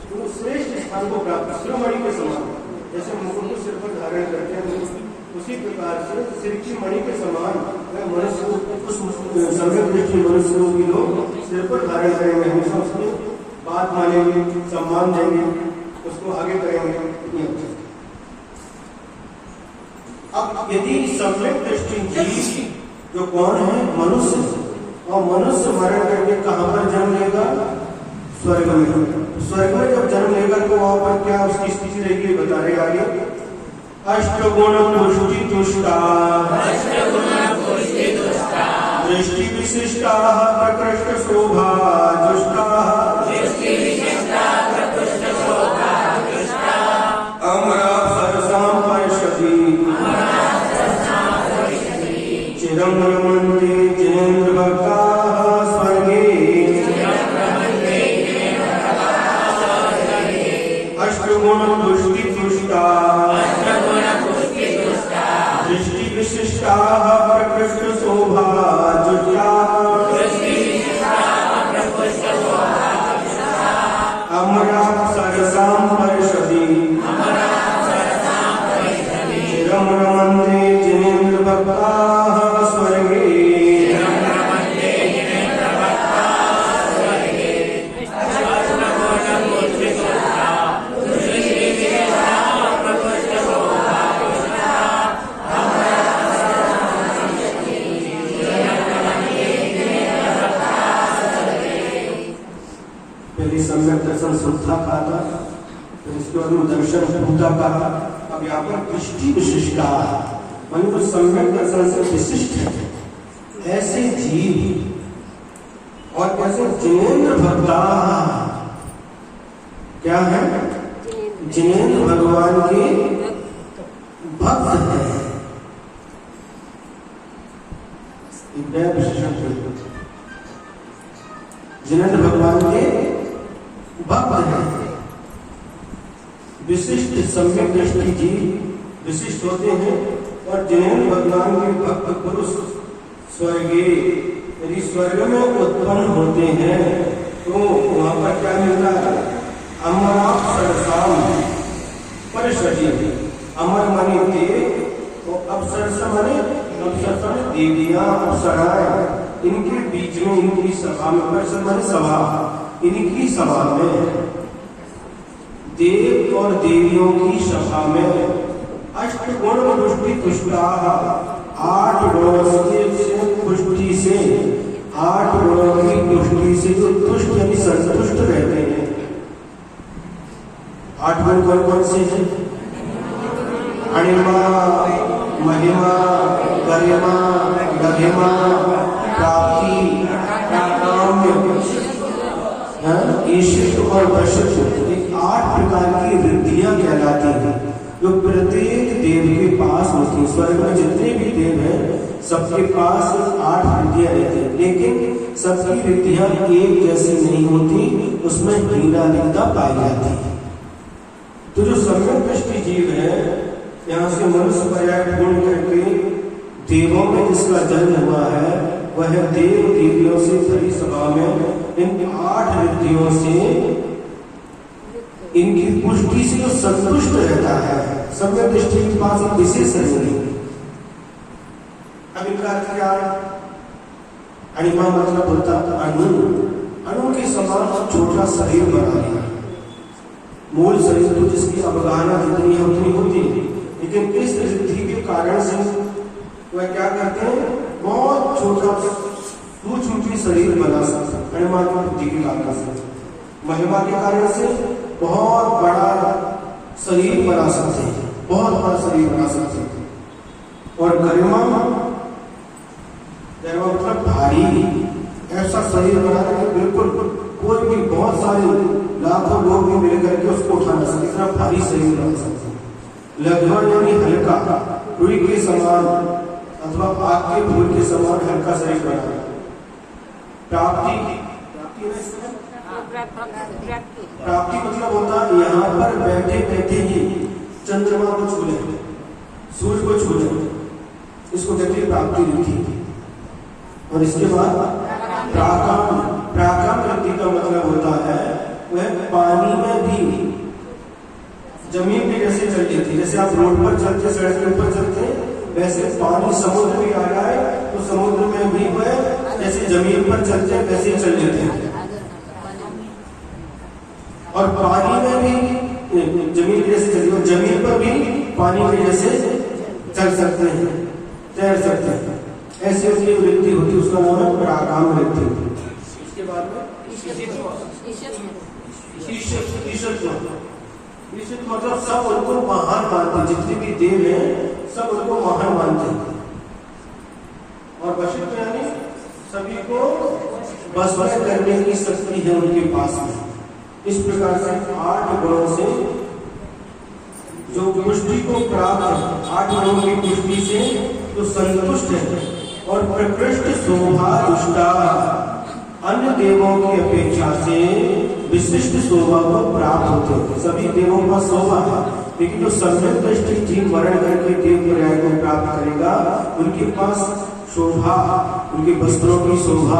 तो श्रेष्ठ स्थान को प्राप्त शिरोमणि के समान, जैसे मुकुट को सिर पर धारण करते हैं, उसी प्रकार से सिर की मणि के समान मनुष्य उस सम्यक दृष्टि मनुष्य की लोग सिर पर धारण करेंगे, हमेशा उसकी बात मानेंगे, सम्मान देंगे, उसको आगे करेंगे। अब यदि सम्यक दृष्टि जीव जो कौन है? मनुष्य, और मनुष्य मरण करके कहाँ पर जन्म लेगा? स्वर्ग में। स्वर्ग में जब जन्म लेगा तो वहां पर क्या उसकी स्थिति रहेगी? बता रहे आगे। अष्टगुण पुष्टि तुष्टा दृष्टि विशिष्टा प्रकृष्ट शोभा जुष्टा अमरा सरसाम परिषदि चिरं रमन्ते जिनेन्द्र भक्ताः स्वर्गे अष्टगुण पुष्टि तुष्टा दृष्टि विशिष्टा प्रकृष्ट शोभा जुष्टा अमरा सरसाम परिषदि चिरं रमन्ते जिनेन्द्र भक्ताः स्वर्गे सम्यक दर्शन शुद्धा कहा था, फिर इसके बाद दर्शन भूता कहा। अब यहाँ पर दृष्टि विशिष्टा मानी तो सम्यक दर्शन से विशिष्ट है ऐसे जीव। और कैसे? जिनेन्द्र भक्ता क्या है? जिनेन्द्र भगवान के भक्त है। जिनेन्द्र भगवान के भक्त है। विशिष्ट सम्यक दृष्टि जीव विशिष्ट होते हैं। और जिनेन्द्र भगवान के भक्त पुरुष स्वर्गे यदि स्वर्ग में उत्पन्न होते हैं तो वहां पर क्या मिलता है? अमरा सरसाम परिषदि। अमर माने देव और अप्सरसा माने अप्सरसा माने देवियां अप्सराएं। इनके बीच में इनकी सभा में, परिषद माने सभा, इनकी सभा में देव और देवियों की सभा में अष्टगुण पुष्टि तुष्टा 8 गुणों से पुष्टि से 8 गुण कौन कौन से हैं? अणिमा, महिमा, गरिमा, लघिमा, प्राप्ति, काम्य, ईशित और वशिष्ठ, 8 प्रकार की रिद्धियां कहलाती हैं जो प्रत्येक देव के पास होती है। स्वर्ग में जितने भी देव हैं सबके पास 8 रिद्धियां रहती हैं, लेकिन सबकी रिद्धियां एक जैसी नहीं होती, उसमें भिन्नता पाई जाती है। तो जो सम्यक दृष्टि जीव है, यहाँ से मनुष्य पर्याय पूर्ण करके देवों में जिसका जन्म हुआ है, वह देव देवियों से भरी सभा में इन 8 रिद्धियों से, इनकी पुष्टि से जो संतुष्ट रहता है। सम्यक दृष्टि के पास एक विशेष नहीं। अब इनका अर्थ क्या है? अणिमा मतलब होता अणु, अणु के समान छोटा शरीर बना लिया। मूल शरीर तो जिसकी अवगाहना जितनी है उतनी होती है, लेकिन इस रिद्धि के कारण से वह क्या करते हैं, बहुत छोटा सूक्ष्म शरीर बना सकते हैं। अणिमा की बुद्धि के कारण से, महिमा के कारण से बहुत बड़ा शरीर बना सकते हैं, बहुत बड़ा शरीर बना सकते हैं। और गरिमा मतलब भारी, ऐसा शरीर बना कि बिल्कुल कोई भी, बहुत सारे लाखों लोग भी मिलकर के उसको उठा ना सके, इतना भारी शरीर बना सकते हैं। लघुवा यानी हल्का, रुई के समान अथवा आग के फूल के समान हल्का शरीर बना। प्राप्ति प्राप्ति मतलब होता है यहाँ पर बैठे बैठे ही चंद्रमा को छू ले, सूर्य को छू ले, इसको कहते हैं प्राप्ति रिद्धि। और इसके बाद प्राकाम, प्राकाम रिद्धि का मतलब होता है वह पानी में भी, जमीन पे जैसे चल लेती है। जैसे आप रोड पर चलते, सड़क के ऊपर चलते हैं, वैसे पानी समुद्र में आ जाए तो समुद्र में भी वह जैसे जमीन पर चलते हैं वैसे चल लेते हैं। और पानी में भी जमीन जैसे चलती है, जमीन पर भी पानी में जैसे चल सकते हैं, तैर सकते हैं। ऐसी उसकी वृत्ति होती है, उसका नाम है प्राकाम वृत्ति। इसके बाद में ईश्वर मतलब सब उनको महान मानते हैं, जितने भी देव हैं सब उनको महान मानते हैं। और वशिष्ठ यानी सभी को बस करने की शक्ति है उनके पास में। इस प्रकार से 8 गुणों से जो पुष्टि को प्राप्त है, 8 गुणों की पुष्टि से जो संतुष्ट है और प्रकृष्ट शोभा दुष्टा, अन्य देवों की अपेक्षा से विशिष्ट शोभा को प्राप्त होते हैं। सभी देवों का शोभा है, लेकिन जो सम्यक दृष्टि जीव वर्ण करके देव पर्याय को प्राप्त करेगा, उनके पास शोभा, उनके वस्त्रों की शोभा,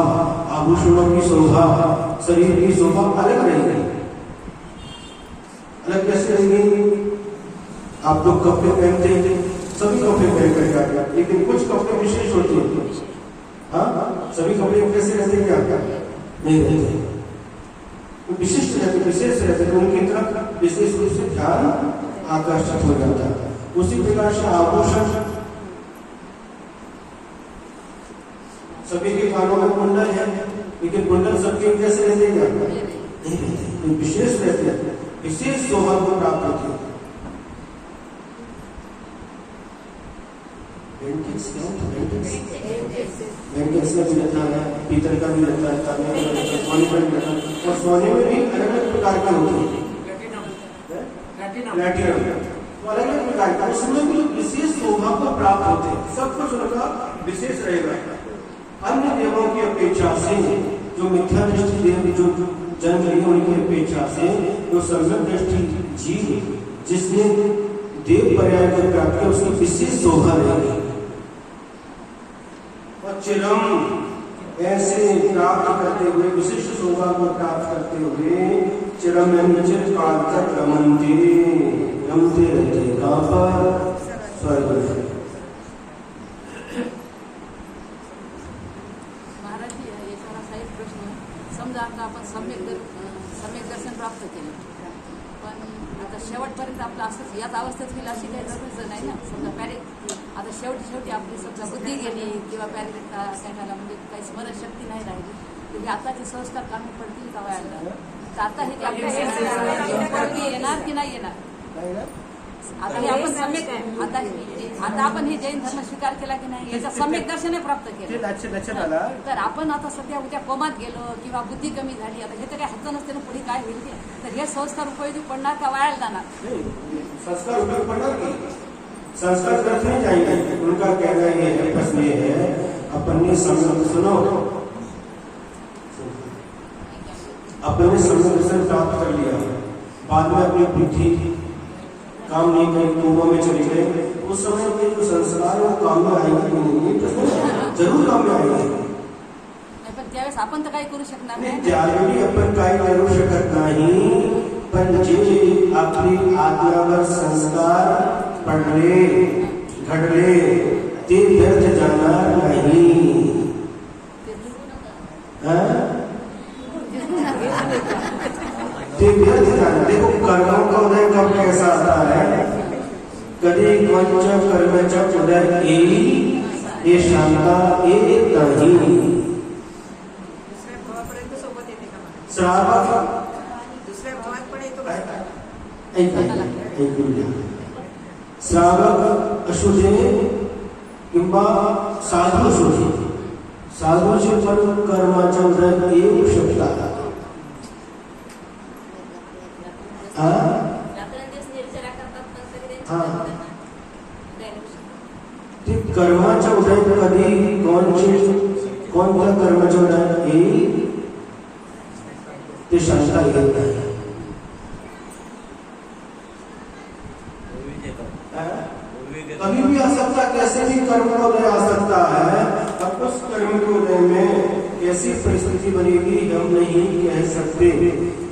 आभूषणों की शोभा, शरीर की शोभा अलग रहेगी। अलग कैसे रहेगी? आप लोग कपड़े पहनते हैं, सभी कपड़े पहन कर जाते हैं, लेकिन कुछ कपड़े विशेष होते हैं। हाँ, सभी कपड़े कैसे रहते हैं? क्या नहीं रहते, विशिष्ट रहते, विशेष रहते, तो उनकी तरफ विशेष रूप से ध्यान आकर्षित हो जाता है। उसी प्रकार से आभूषण, सभी के कानों में कुंडल है, लेकिन कुंडल सबके कैसे रहते हैं? नहीं रहते, विशेष रहते हैं, विशेष शोभा को प्राप्त होती है। में भी रहता है, पीतल का भी रहता है, सोने का भी रहता है, और सोने में भी अलग अलग प्रकार के होते हैं। प्लैटिनम तो अलग अलग प्रकार का, उसमें भी विशेष शोभा को प्राप्त होते हैं। सब कुछ उनका विशेष रहेगा। अन्य देवों की अपेक्षा से, जो मिथ्या दृष्टि देव जो जन्म लिए उनकी अपेक्षा से, जो सम्यक दृष्टि जीव जिसने देव पर्याय को प्राप्त किया, उसकी विशेष शोभा रहेगी। चिरम ऐसे प्राप्त करते हुए, विशिष्ट शोभा को प्राप्त करते हुए, चिरम चिर काल तक रमते रहते। कहाँ पर? स्वर्ग में। महाराज जी, ये थोडासा एक प्रश्न. समजा आता आपण सम्यक दर्शन प्राप्त केलं, पण आता शेवटपर्यंत आपलं असंच याच अवस्थेत गेलं अशी काही गरज नाही ना. समजा आता शेवटी आपली समजा बुद्धी गेली किंवा पॅरेंट म्हणजे काही स्मरणशक्ती नाही राहिली, तर आताचे संस्कार कामी पडतील का व्हायला? आता हे की येणार की नाही येणार. नाही ना? आता हे आपण सम्यक आता आपण हे जैन धर्म स्वीकार केला की नाही, याचं सम्यक दर्शन प्राप्त ते केलं. लक्षात आला. तर आपण आता सध्या उद्या कोमात गेलो किंवा बुद्धी कमी झाली, आता हे तर काही हक्क नसते ना, पुढे काय होईल ते. तर हे संस्कार उपयोगी पडणार का वाया जाणार. नहीं, संस्कार उपयोग पड़ना की संस्कार करते नहीं जाएंगे. उनका कहना ये है, प्रश्न ये है, अपन ने सुनो, अपन ने संस्कार प्राप्त कर लिया, बाद में अपनी बुद्धि काम नहीं करी, कुओं में चली गए, उस समय के जो संस्कार वो काम में आएंगे कि नहीं, प्रश्न जरूर काम में आएंगे. नाही, पण त्यावेळेस आपण तर काही करू शकणार आणि नाही. ज्यावेळी आपण काही करू शकत नाही, पण जे आपली आत्म्यावर संस्कार पडले घडले ते व्यर्थ जाणार नाही. ते व्यर्थ जाणार. देखो कर्मों का उदय कब कैसा आता है, कधी कोणत्या कर्माच्या उदय येईल हे शांता येत नाही. श्रावक दुसऱ्या भावात पण येतो. ऐकून घ्या. श्रावक असू दे किंवा साधू असू दे, साधूचे पण कर्माच्या उदयात येऊ शकतात. रात्रंदिवस निर्जरा करतात, नंतर ते हा. डायरेक्शन. ते कर्माच्या उदयात कधी कोणत्या कर्माच्या उदयात येईल ते शांता येत नाही. कभी भी आ सकता, कैसे भी कर्म का उदय आ सकता है. अब उस कर्म के उदय में कैसी परिस्थिति बनेगी हम नहीं कह सकते.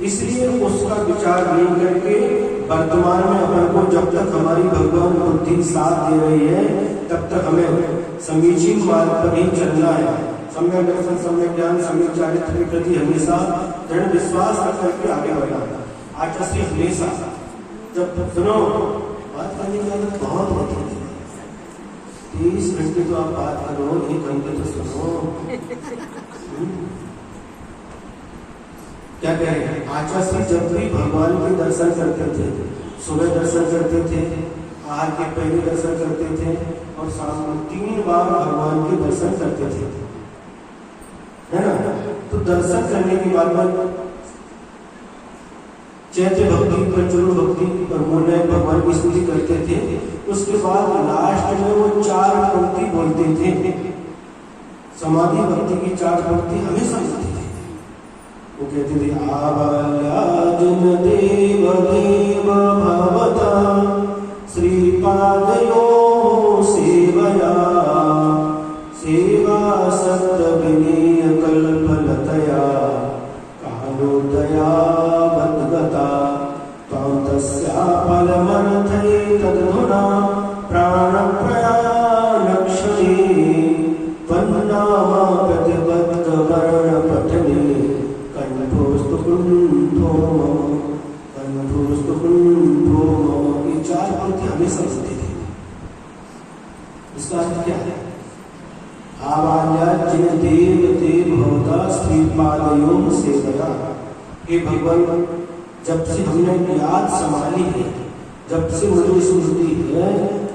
इसलिए उसका विचार नहीं करके वर्तमान में अपन को जब तक हमारी भगवान बुद्धि साथ दे रही है तब तक हमें समीचीन मार्ग पर ही चलना है. सम्यक दर्शन, सम्यक ज्ञान, सम्यक चारित्र के प्रति हमेशा दृढ़ विश्वास रख करके आगे बढ़ना. आज से हमेशा जब सुनो बात करने की आदत बहुत होती है. 30 घंटे तो आप बात करो, 1 घंटे तो सुनो. क्या कह रहे हैं, आचार्य श्री जब भी भगवान के दर्शन करते थे, सुबह दर्शन करते थे, आहार के पहले दर्शन करते थे और शाम को 3 बार भगवान के दर्शन करते थे, है ना. तो दर्शन करने के बाद में चैत्य भक्ति, प्रचुर भक्ति और मूल्य भगवान की स्तुति करते थे. उसके बाद लास्ट में वो 4 पंक्ति बोलते थे. समाधि भक्ति की 4 पंक्ति हमेशा बोलते थे. वो कहते थे, आबाल्याजन देव देव भवता श्रीपादयो सेवया सेवा सत्य विनीय कल्पलतया कालोदया बद्गता त्वां तस्या फलमर्थै तदनुना प्राणप्रयाणक्षणे त्वन्नाम प्रतिबद्ध वर्णपठने कंठोस्तु कुंठो मम. ये 4 पंक्ति हमेशा बोलते थे. इसका अर्थ क्या है, आवाल्याजिन देव देव भवता श्रीपादयों सेवया. हे भगवान, जब से हमने याद संभाली है, जब से मुझे स्मृति है,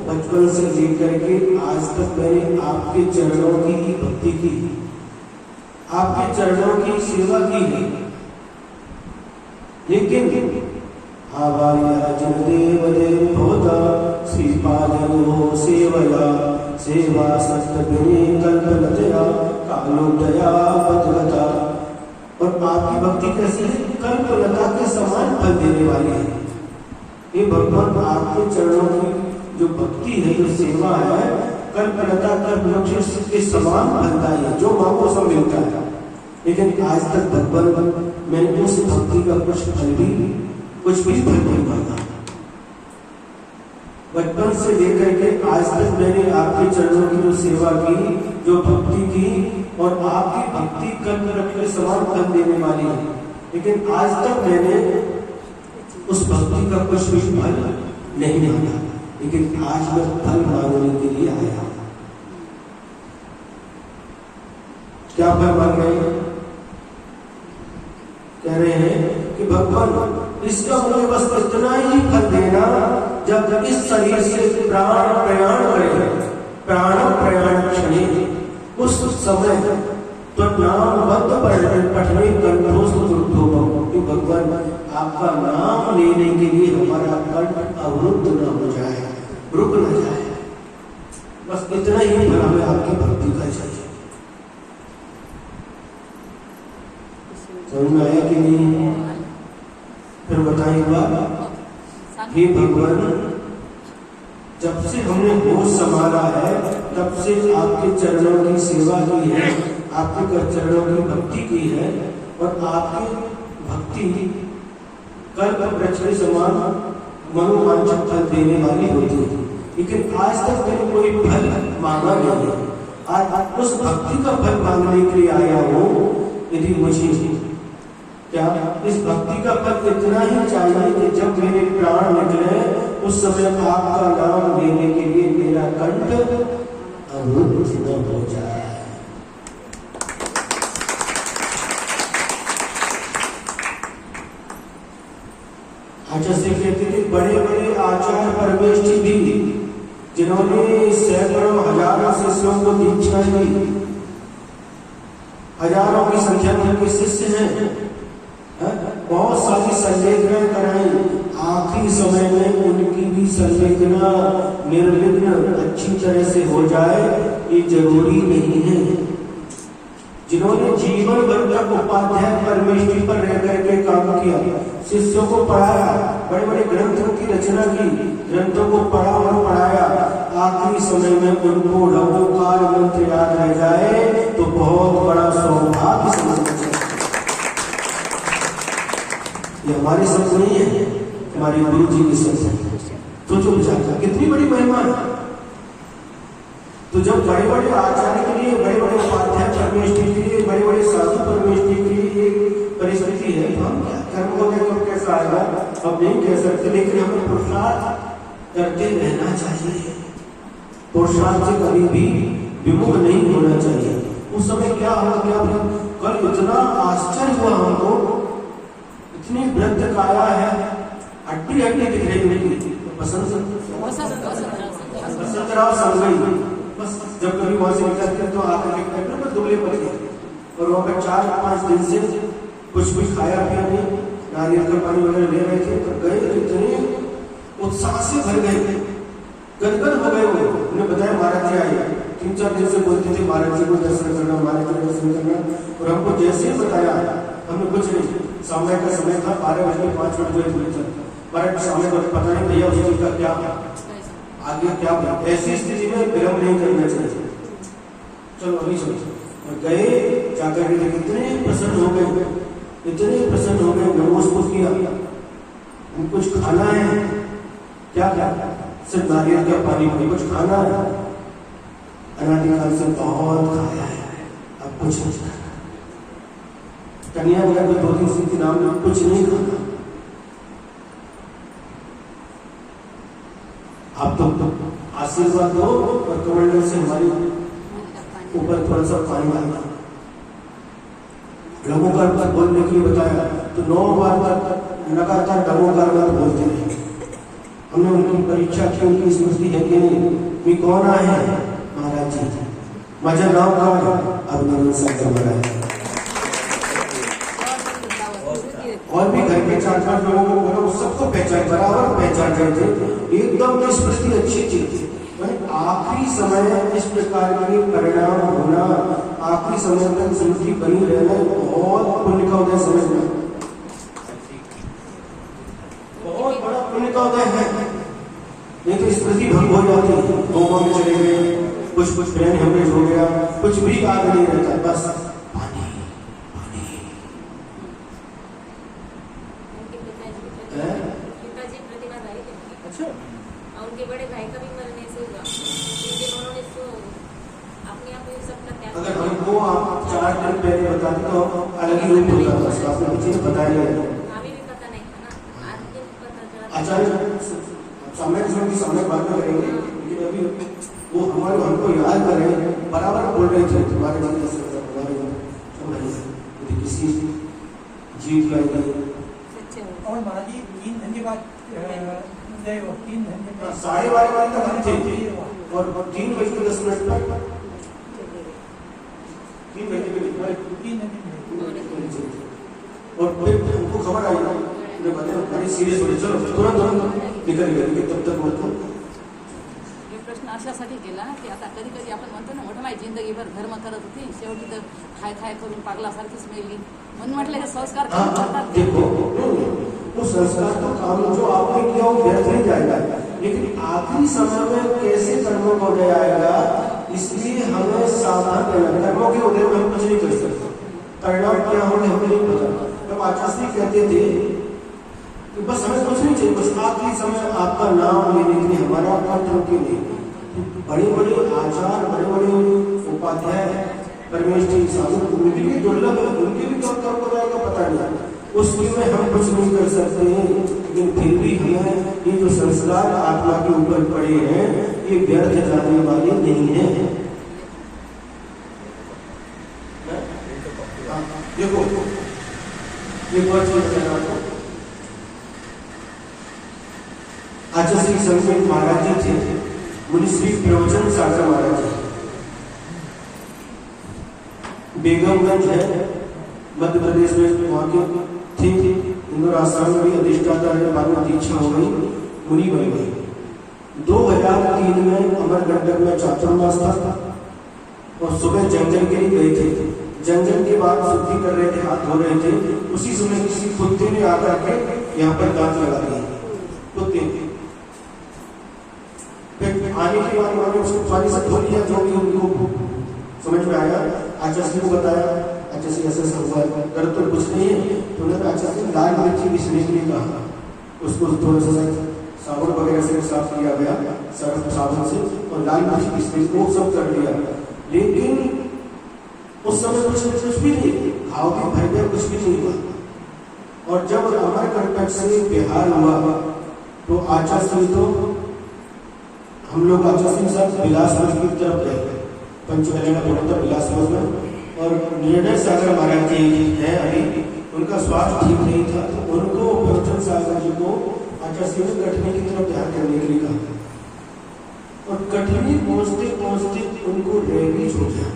बचपन से लेकर के आज तक मैंने आपके चरणों की भक्ति की, आपके चरणों की सेवा की है. लेकिन आवाल्याजिन देव देव भवता श्रीपादयों सेवया सेवा सत्य कल्पलतया कालोदया बदलता. और आपकी भक्ति कैसी है, कल्पलता के समान फल देने वाली है. ये भगवान आपके चरणों की जो भक्ति है, जो सेवा है, कल्पलता कल्पवृक्ष के समान फलदायी है. जो मांगो सब मिलता है. लेकिन आज तक भगवान मैंने उस भक्ति का कुछ भी फल नहीं मांगा. बचपन से लेकर के आज तक मैंने आपके चरणों की जो सेवा की, जो भक्ति की, और आपकी भक्ति कल्पवृक्ष के समान फल देने वाली है. लेकिन आज तक मैंने उस भक्ति का कुछ भी फल नहीं मांगा. लेकिन आज मैं फल मांगने के लिए आया हूं. क्या फल मांग रहे हैं? कह रहे हैं कि भगवान इसका मुझे बस इतना ही फल देना, जब इस शरीर से प्राण प्रयाण करे, प्राण प्रयाण क्षणे, उस समय तो नाम बद्ध पठने कंठोस्त दुर्धोम, कि भगवान आपका नाम लेने के लिए हमारा कंठ अवरुद्ध न हो जाए, रुक न जाए। बस इतना ही फल हमें आपकी भक्ति का चाहिए। समझ में आया कि नहीं? फिर बताइए बात, हे भगवान, जब से हमने होश संभाला है तब से आपके चरणों की सेवा की है, आपके चरणों की भक्ति की है, और आपकी भक्ति कल्प वृक्ष के समान मनोवांछित फल देने वाली होती है। लेकिन आज तक मैंने कोई फल मांगा नहीं है, आज उस भक्ति का फल मांगने के लिए आया हूँ। यदि मुझे क्या इस भक्ति का फल इतना ही चाहिए कि जब मेरे प्राण निकले उस समय आपका नाम लेने के लिए मेरा कंठ अवरुद्ध न हो जाए। अच्छा से कहते थे बड़े बड़े आचार्य परमेष्ठी भी, जिन्होंने सैकड़ों हजारों शिष्यों को दीक्षा दी, हजारों की संख्या में के शिष्य हैं, बहुत सारी संवेदना कराई, आखिरी समय में उनकी भी संवेदना निर्विघ्न अच्छी तरह से हो जाए ये जरूरी नहीं है। जिन्होंने जीवन भर तक उपाध्याय परमेष्ठी पर रह करके काम किया, शिष्यों को पढ़ाया, बड़े बड़े ग्रंथों की रचना की, ग्रंथों को पढ़ा और पढ़ाया, आखिरी समय में उनको लघुकार मंत्र याद रह जाए तो बहुत बड़ा सौभाग्य समझना चाहिए। ये हमारे सब नहीं है, हमारे गुरु जी की सब है। तो जो विचार कितनी बड़ी महिमा है। तो जब बड़े बड़े आचार्य के लिए, बड़े बड़े उपाध्याय परमेष्ठी के लिए, बड़े बड़े साधु परमेष्ठी के लिए एक परिस्थिति है, तो हम क्या कर्म को देखो कैसा आएगा हम नहीं कह सकते, लेकिन हमें पुरुषार्थ करते रहना चाहिए। पुरुषार्थ से कभी भी विमुख नहीं होना चाहिए। उस समय क्या हुआ, क्या कल इतना आश्चर्य हुआ हमको, इतनी वृद्ध काया है, हड्डी हड्डी दिख रही उनकी, बसंतराव संगई। बस जब कभी वहां से निकलते तो आकर के दुबले पड़ गए, और वहां पर 4-5 दिन से कुछ भी खाया पिया नहीं, नारियल का पानी वगैरह ले रहे थे। तो गए इतने उत्साह से भर गए, गदगद हो गए। उन्हें बताया महाराज जी आए, 3-4 दिन से बोलते थे महाराज जी को दर्शन करना, महाराज जी को दर्शन करना, और हमको जैसे ही बताया हमने कुछ नहीं, समय का समय था, 12:05 जो महाराज समय को पता नहीं भैया उस चीज का क्या आगे क्या, ऐसी स्थिति में विलंब नहीं करना चाहिए। चलो अभी सोचो, और गए जाकर के इतने प्रसन्न हो गए, इतने प्रसन्न हो गए, नमोस्तु किया, कुछ खाना है क्या, क्या सिर्फ नारियल का पानी पी, कुछ खाना है, अनादिकाल से बहुत खाया है, अब कुछ नहीं खाना। कन्या वगैरह को 2 दिन से नाम कुछ नहीं खाना। आप तो आशीर्वाद दो और कमंडल से हमारी ऊपर थोड़ा सा पानी डालना। लघुकार पर बोलने के लिए बताया तो 9 बार तक लगातार लघुकार मत बोलते रहे। हमने उनकी परीक्षा की, उनकी स्मृति है कि नहीं, मी कौन आए हैं महाराज जी, माझा नाव का अभिनंदन संगम है। और भी घर के 4-5 लोगों को बोलो, सबको पहचान, बराबर पहचान रहे थे, एकदम स्मृति अच्छी थी। आखिरी समय इस प्रकार के परिणाम होना, आखिरी समय तक स्मृति बनी रहना बहुत पुण्य का उदय समझना, बहुत बड़ा पुण्य का उदय है। नहीं तो स्मृति भंग हो जाती है, गोमा में चले गए, कुछ ब्रेन हेमरेज हो गया, कुछ भी याद नहीं रहता, बस उनके बड़े भाई का भी मरने से हुआ, क्योंकि उन्होंने अपने आप में सबका त्याग। अगर हमको आप 4 दिन पहले बताते तो अलग ही रूप होता था, आपने किसी ने बताया नहीं, अभी भी पता नहीं था ना, आज दिन पता चला। अचानक समय बात में करेंगे, लेकिन अभी वो हमारे हमको याद कर रहे हैं, बराबर बोल रहे थे तुम्हारे किसी जीव का 12:30 बजे तक हम थे और 3:10 पर 3 बजे और फिर हमको खबर आई बड़ी सीरियस हो चलो तुरंत निकल गए तब तक वो हे प्रश्न अशासाठी केला की आता कधी कधी आपण म्हणतो ना मोठं माझी जिंदगीभर धर्म करत होती शेवटी तर खाय खाय करून पागलासारखीच मेली म्हणून म्हटलं हे संस्कार काम करतात ते. देखो वो संस्कार तो काम जो आपने किया वो व्यर्थ नहीं जाएगा लेकिन आखिरी समय में कैसे कर्मों को उदय आएगा इसलिए हमें सावधान रहना. कर्मों के उदय में हम कुछ नहीं कर सकते परिणाम क्या होने हमें नहीं पता. जब आचार्य कहते थे कि बस हमें कुछ नहीं चाहिए बस आखिरी समय आपका नाम लेने के लिए हमारा कंठ के लिए बड़े बड़े आचार बड़े बड़े उपाध्याय परमेश्वरी साधु उनके भी दुर्लभ है उनके भी कब कब हो जाएगा पता नहीं उसके में हम कुछ नहीं कर सकते हैं लेकिन फिर भी हमें ये जो संस्कार आत्मा के ऊपर पड़े हैं ये व्यर्थ जाने वाले नहीं है. देखो एक बात बताना आपको आचार्य श्री संत महाराज जी थे मुनि श्री प्रवचन सागर महाराज जी बेगमगंज है मध्य प्रदेश में वहां के थे इंदौर आसाम में भी अधिष्ठाता है बाद में दीक्षा हो गई मुनि बन गई. 2003 में अमरकंटक में चातुर्मास था और सुबह जंगल के लिए गए थे. जंगल के बाद शुद्धि कर रहे थे हाथ धो रहे थे उसी समय किसी कुत्ते ने आकर के यहाँ पर दांत लगा दिए कुत्ते फिर आने के बाद उन्होंने उसको पानी से धो लिया जो कि उनको समझ में आया. आचार्य को बताया आचार्य ऐसा हुआ डर तो कुछ नहीं है तो उन्होंने आचार्य लाल मिर्ची घिसने के लिए कहा उसको थोड़ा सा साबुन वगैरह से साफ किया गया सर्फ साबुन से और लाल मिर्ची घिसने को सब कर लिया लेकिन उस समय कुछ भी नहीं घाव भी भर गया कुछ भी नहीं हुआ. और जब अमरकंटक से बिहार हुआ तो आचार्य तो हम लोग आचार्य साहब बिलासपुर की तरफ गए पंचमहल का पड़ता बिलासपुर में और निर्णय सागर महाराज जी हैं अभी उनका स्वास्थ्य ठीक नहीं था तो उनको प्रवचन सागर जी को आचार्य ने कटनी की तरफ ध्यान करने के लिए कहा और कटनी पहुंचते पहुंचते उनको रेबीज हो गया.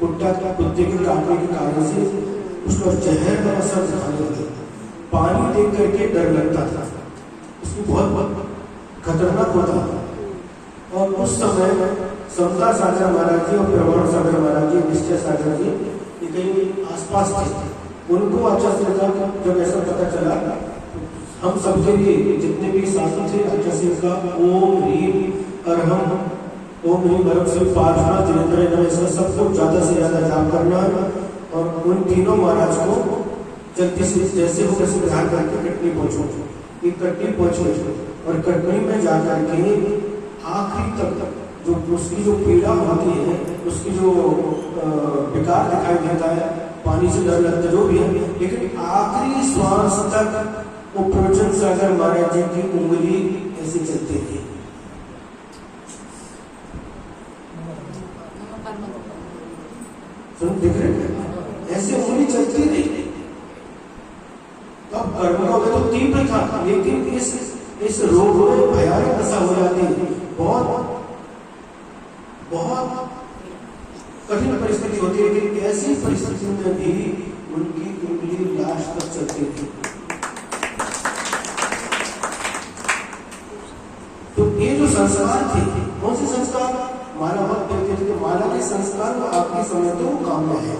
कुत्ते के काटने के कारण से उसका जहर का असर दिखाने लगा. पानी देख करके डर लगता था उसको बहुत खतरनाक होता था. और उस समय समता सागर महाराज जी और प्रमाण सागर महाराज जी निश्चय सागर जी ये कहीं आसपास थे. उनको आचार्य का जब ऐसा पता चला हम सबके लिए जितने भी साथी थे आचार्य का ओम ह्रीम अरहम ओम ह्रीम अरहम से प्रार्थना जिनेन्द्र ऐसा सबको ज्यादा से ज्यादा जाप करना और उन तीनों महाराज को जल्दी से जैसे हो वैसे ध्यान करके कटनी पहुंचो. ये कटनी पहुंचे और कटनी में जाकर के आखिरी तक जो उसकी जो पीड़ा होती है उसकी जो विकार दिखाई देता है पानी से डर लगता जो भी है लेकिन आखिरी श्वास तक वो प्रवचन सागर महाराज जी की उंगली ऐसे चलती थी. सुन दिख रहे ऐसे उंगली चलती थी. तब कर्मों में तो तीव्र था लेकिन इस रोग में भयानक दशा हो जाती है. बहुत बहुत कठिन परिस्थिति होती है लेकिन ऐसी परिस्थिति में भी उनकी उंगली लाश तक चलती थी. तो ये जो संस्कार थे कौन से संस्कार माला मत कहते थे माला के संस्कार वो आपके समय तो काम में है.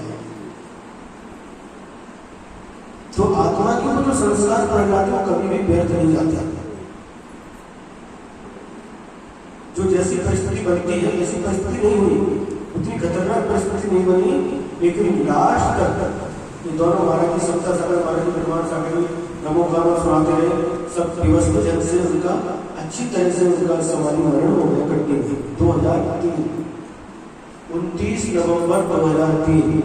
तो आत्मा के वो जो संस्कार पड़ जाते वो कभी भी व्यर्थ नहीं जाता. जो जैसी परिस्थिति बनती है ऐसी परिस्थिति नहीं हुई उतनी खतरनाक परिस्थिति नहीं बनी लेकिन लास्ट तक ये दोनों महाराज की समता सागर महाराज की निर्माण सागर नमो गाना सुनाते रहे. सब व्यवस्थ जन से उनका अच्छी तरह से उनका समाधि मरण हो गया कटनी में 2003 29 नवंबर 2003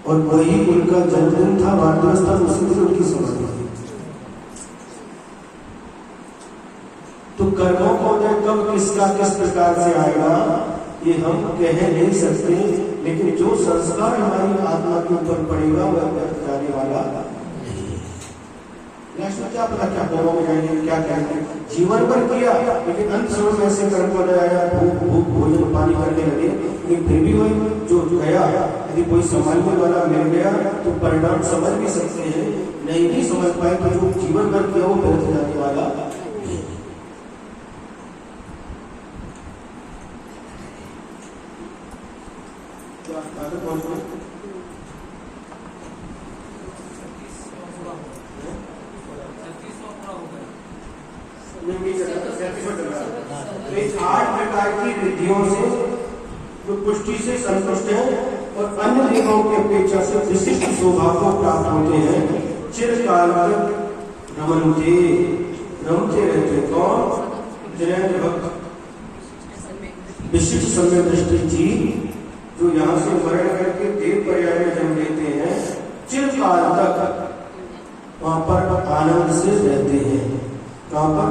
और वही उनका जन्मदिन था. वार्धवस था उसी दिन उनकी समाधि हुई. तो कर्मों को कब किसका किस प्रकार से आएगा ये हम कह नहीं सकते लेकिन जो संस्कार हमारी आत्मा के ऊपर पड़ेगा वह व्यर्थ जाने वाला नहीं. लास्ट में क्या पता क्या होगा जाएंगे, क्या करेंगे, जीवन भर किया लेकिन अंत समय में ऐसे कर्म को आया, भूख भोजन पानी करने लगे, लेकिन फिर भी वही जो गया, यदि कोई संभालने वाला मिल गया तो परिणाम समझ भी सकते हैं, नहीं भी समझ पाए तो जो जीवन भर किया वो व्यर्थ जाने वाला। आठ प्रकार की रिद्धियों से जो पुष्टि से संतुष्ट है और अन्य देवों की अपेक्षा से विशिष्ट स्वभाव को प्राप्त होते हैं, चिरकाल तक रमते रहते। कौन? जिनेंद्र भक्त विशिष्ट सम्यक दृष्टि जी, जो यहाँ से मरण करके देव पर्याय में जन्म लेते हैं, चिरकाल तक वहां पर आनंद से रहते हैं। कहां पर?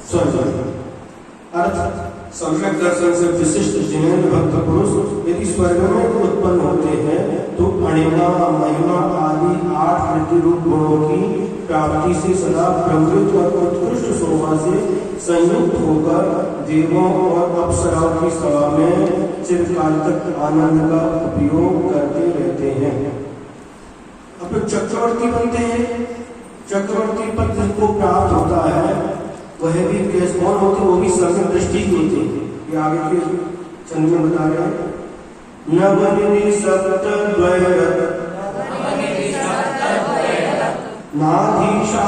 स्वर्ग। अर्थ सम्यक दर्शन से विशिष्ट जिनेंद्र भक्त पुरुष यदि स्वर्ग में उत्पन्न होते हैं तो अणिमा महिमा आदि 8 वृत्ति रूप गुणों की प्राप्ति से सदा प्रवृत्त और उत्कृष्ट शोभा से संयुक्त होकर देवों और अप्सराओं की सभा में चिरकाल तक आनंद का उपयोग करते रहते हैं। अब तो चक्रवर्ती बनते हैं, चक्रवर्ती पद जिनको प्राप्त होता है वह भी कैसे कौन होते, वो भी सम्यक दृष्टि की होती है। ये आगे के चंद में बता रहे हैं। नवनिधि सप्त द्वैरथ नाधीशा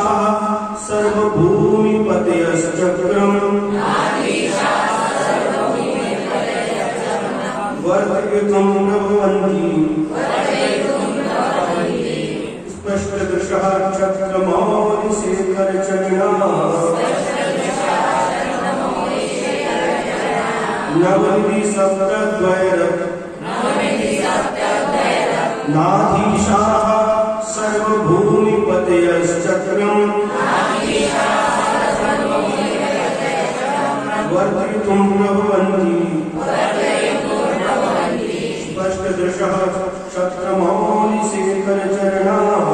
सर्वभूमि पतयश्चक्रम वर्धयितुं प्रभवन्ति स्पष्टदृशः चक्रमौलिशेखरचरिणाः नवनिधि सप्त द्वैरथ नाधीशाः सर्वभूमि पतयश्चक्रम वर्धयितुं प्रभवन्ति स्पष्टदृशः चक्रमौलिशेखरचरिणाः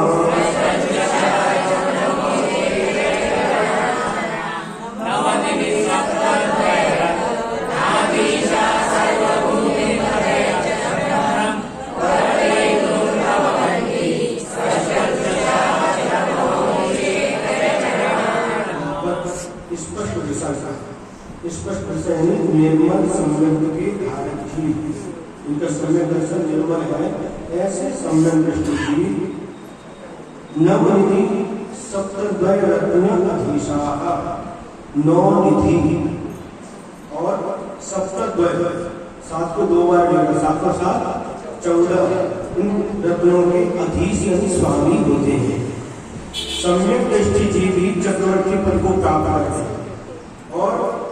स्पष्ट निर्मल सम्यक के धारक जी, इनका सम्यक दर्शन निर्मल है, ऐसे सम्यक दृष्टि जी। नवनिधि सप्तद्वय रत्न अधीशाः, 9 निधि और सप्तद्वय 7 को 2 बार लेना, 7 को 7 14 इन रत्नों के अधीश यानी स्वामी होते हैं। सम्यक दृष्टि जी भी चक्रवर्ती पद को प्राप्त करते हैं और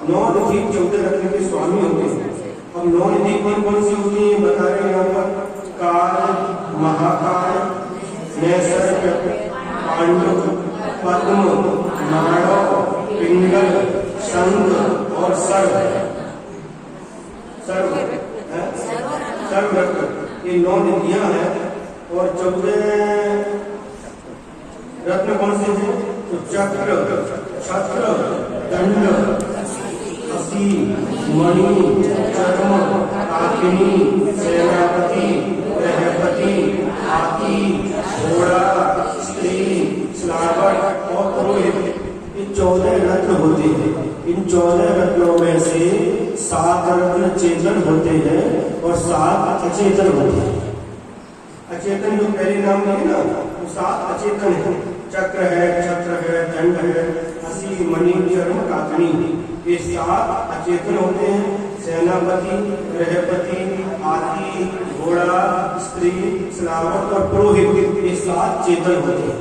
9 निधि 14 रत्न के स्वामी होते हैं। अब 9 निधि कौन कौन सी होती है बता रहे हैं यहाँ पर। काल, महाकाल, नैसर्ग, पांडव, पद्म, मानव, पिंगल, शंख और सर्व रत्न, ये 9 निधियां हैं। और 14 रत्न कौन से हैं? तो चक्र, छत्र, दंड, हसी, मणि, चर्म, आकिनी, सेनापति, रहपति, हाथी, घोड़ा, स्त्री, श्लाघट और पुरोहित, ये 14 रत्न होते हैं। इन 14 रत्नों में से 7 रत्न चेतन होते हैं और 7 अचेतन होते हैं। अचेतन जो पहले नाम लिए ना, वो 7 अचेतन है। चक्र है, छत्र है, दंड है, हसी, मणि, चर्म, काकनी, ये 7 अचेतन होते हैं। सेनापति, गृहपति, हाथी, घोड़ा, स्त्री, श्लाघट और पुरोहित, ये 7 चेतन होते हैं।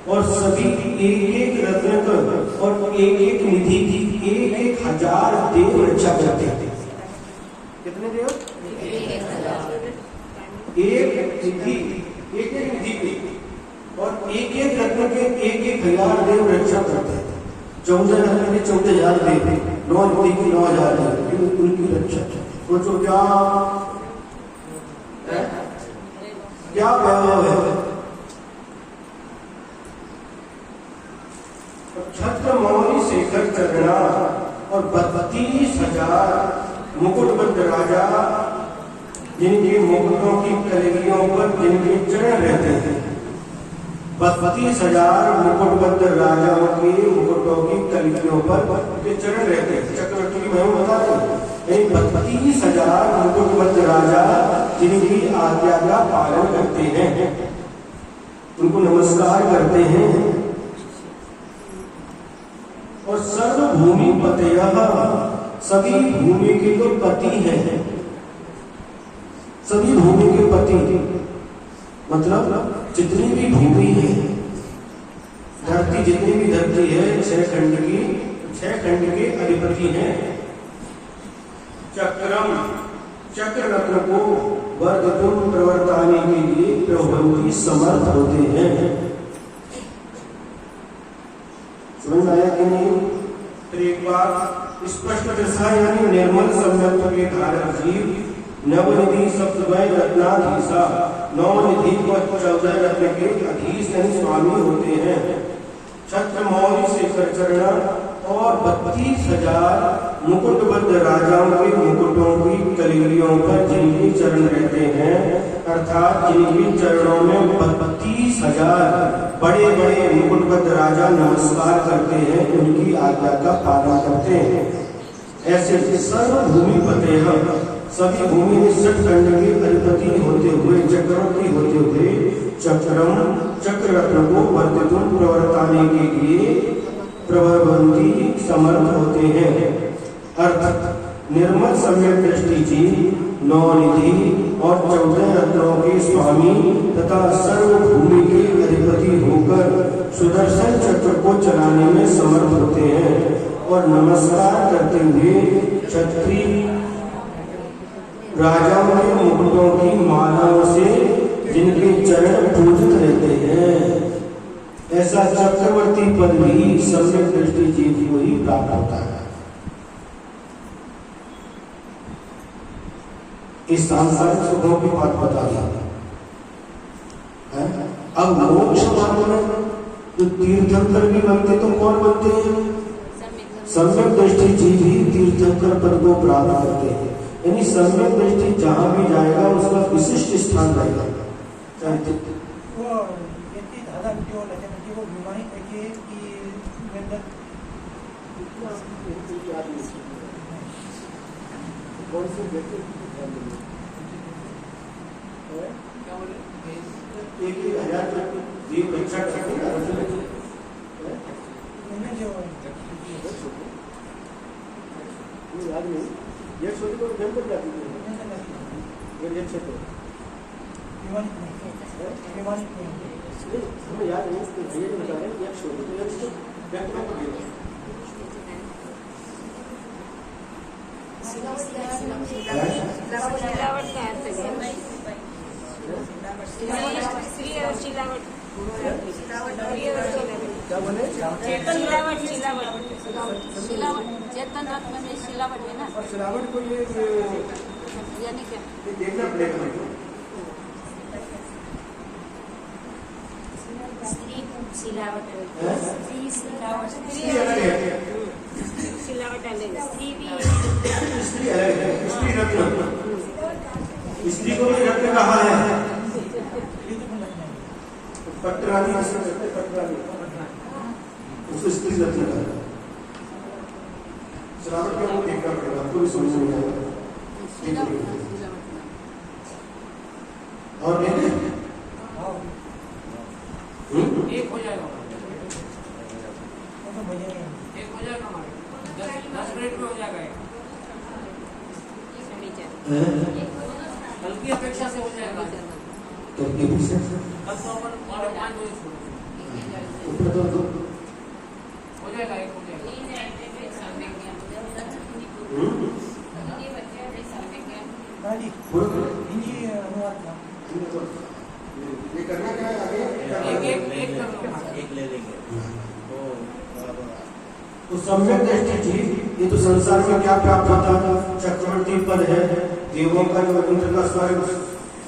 और सभी एक रत्न और एक निधि की 1,000 देव रक्षा करते हैं। कितने देव? एक निधि की और एक रत्न के 1,000 देव रक्षा करते हैं। 14 रत्न के 14,000 देव, 9 निधि की 9,000 देव, उनकी रक्षा। सोचो क्या वैभव है। चरणा और 32,000 मुकुटबद्ध राजा जिनके मुकुटों की कलगियों पर जिनके चरण रहते हैं। 32,000 मुकुटबद्ध राजाओं के मुकुटों की कलगियों पर के चरण रहते हैं। चक्रवर्ती की महिमा बता रहे हैं। 32,000 मुकुटबद्ध राजा जिनकी आज्ञा का पालन करते हैं, उनको नमस्कार करते हैं। और सर्वभूमि पतयः, सभी भूमि के जो पति हैं, सभी भूमि के पति मतलब जितनी भी भूमि है, धरती जितनी भी धरती है, 6 खंड के अधिपति हैं। चक्रम, चक्र रत्न को वर्धितुम प्रवर्ताने के लिए प्रभु समर्थ होते हैं। समझ आया कि नहीं? फिर एक बार स्पष्ट दशा यानी निर्मल सम्यक के धारक जीव नवनिधि सप्तमय रत्नाधीशा, 9 निधि को 14 रत्न के अधीश यानी स्वामी होते हैं। छत्र मौर्य शेखर चरण और 32,000 मुकुटबद्ध राजाओं के मुकुटों की कलगियों पर जिनके चरण रहते हैं, अर्थात जिनके चरणों में 32,000 बड़े बड़े मुकुटबद्ध राजा नमस्कार करते हैं, उनकी आज्ञा का पालन करते हैं। ऐसे सर्वभूमि पतयः, सभी भूमि में 6 खंड के अधिपति होते हुए, चक्रवर्ती होते हुए, चक्रम चक्र रत्न को वर्धितुम प्रवर्ताने के लिए प्रवर्तन्ति समर्थ होते हैं। अर्थ निर्मल सम्यक दृष्टि जी 9 निधि और 14 रत्नों के स्वामी तथा सर्वभूमि के अधिपति होकर सुदर्शन चक्र को चलाने में समर्थ होते हैं। और नमस्कार करते हुए क्षत्रिय राजाओं के मुकुटों की मालाओं से जिनके चरण पूजित रहते हैं, ऐसा चक्रवर्ती पद भी सम्यक दृष्टि जीव को ही प्राप्त होता है। इस सांसारिक सुखों की बात बता दी। अब मोक्ष मार्ग में तो तीर्थंकर भी बनते तो कौन बनते हैं? सम्यक दृष्टि जीव ही तीर्थंकर पद को प्राप्त करते हैं। यानी सम्यक दृष्टि जहां भी जाएगा उसका विशिष्ट स्थान रहेगा। ये छोटी को जम कर जाती है, ये छोटे हमें याद नहीं, ये बता रहे हैं छोटे तो इसको व्यक्त कर दिया। चेतन रत्न में शिलावट है ना, और शिलावट को ये यानी क्या देखना पड़ेगा। स्त्री शिलावट अलग, स्त्री भी स्त्री अलग है। स्त्री रत्न, स्त्री को भी रत्न कहा है। पटरानी उसको स्त्री रत्न कहा है। शिलावट क्या वो देखना पड़ेगा, आपको भी समझ नहीं आएगा। और एक हो जाएगा, एक हो जाएगा हमारे 10 मिनट में हो जाएगा। कल की अपेक्षा से हो जाएगा। कल की अपेक्षा कल तो अपन 5 बजे हो जाएगा, एक हो जाएगा। ये करना क्या है आगे? एक ले लेंगे तो सम्यक दृष्टि जी, ये तो संसार में क्या प्राप्त होता है? चक्रवर्ती पद है, देवों का इंद्र का स्वर्ग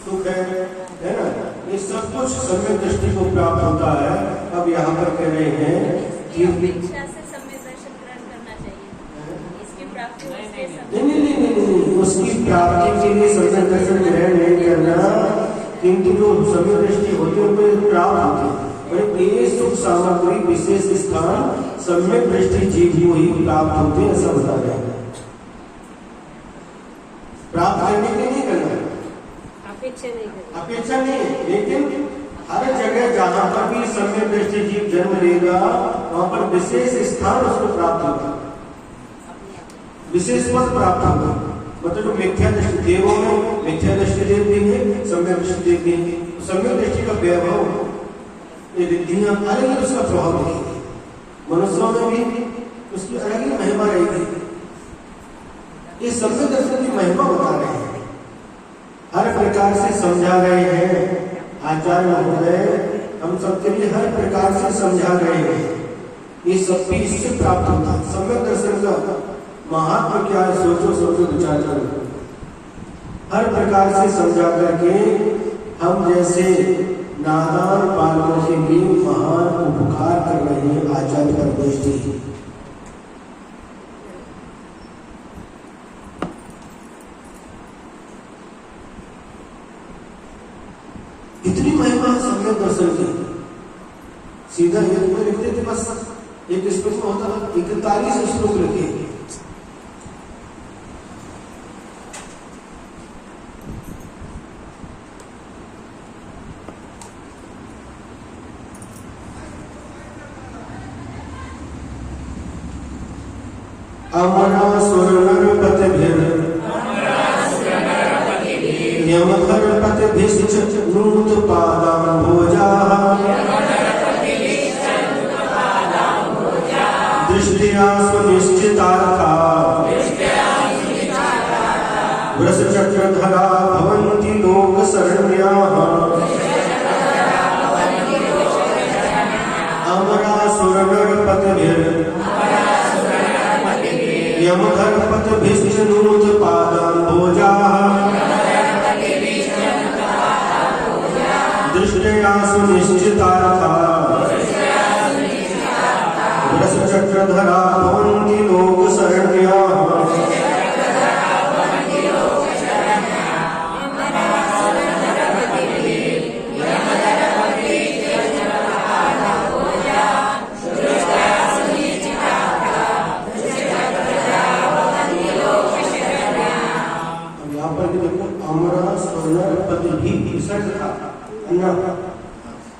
सुख है ना? ये सब कुछ सम्यक दृष्टि को प्राप्त होता है। अब यहाँ पर कह रहे हैं कि अपेक्षा से सम्यक दर्शन ग्रहण करना प्राप्ति के लिए सम्यक दर्शन ग्रहण नहीं करना, किंतु जो सम्यक दृष्टि होती है उनको प्राप्त होती है। और ये सुख सामग्री विशेष स्थान सम्यक दृष्टि जीव को ही प्राप्त होते हैं, ऐसा बता रहे हैं। प्राप्त करने के लिए नहीं करना, अपेक्षा नहीं है, लेकिन हर जगह जहां पर भी सम्यक दृष्टि जीव जन्म लेगा वहां पर विशेष स्थान उसको प्राप्त होगा, विशेष पद प्राप्त होगा। मतलब जो मिथ्या दृष्टि देवों में मिथ्या दृष्टि देव देंगे, सम्यक दृष्टि देव देंगे। सम्यक दृष्टि का वैभव ये रिद्धियां अलग ही उसका प्रभाव रहेगी, मनुष्यों में भी उसकी अलग ही महिमा रहेगी। ये सम्यक दर्शन की महिमा बता रहे हैं, हर प्रकार से समझा गए हैं आचार्य महोदय, हम सबके लिए हर प्रकार से समझा गए हैं। ये सब भी इससे प्राप्त होता है। सम्यक दर्शन का महात्मा क्या है, सोचो सोचो विचार करो। हर प्रकार से समझा करके हम जैसे नादान बालकों के लिए महान उपकार कर रहे हैं आचार्य का दृष्टि। इतनी महिमा है सम्यक दर्शन की। सीधा एक में लिखते थे, बस एक श्लोक में होता 41 श्लोक लिखे। अमरासुर नरपतिभिर यमधर्मपतिभिश्च नूतपादाम्भोजाः दृष्ट्या सुनिश्चितार्था वृषचक्रधरा भवन्ति लोकशरण्याः। अमरासुर नरपतिभिर यमधर्मपतिभिश्च नूतपादाम्भोजाः दृष्ट्या सुनिश्चितार्था वृषचक्रधरा भवन्ति लोकशरण्याः।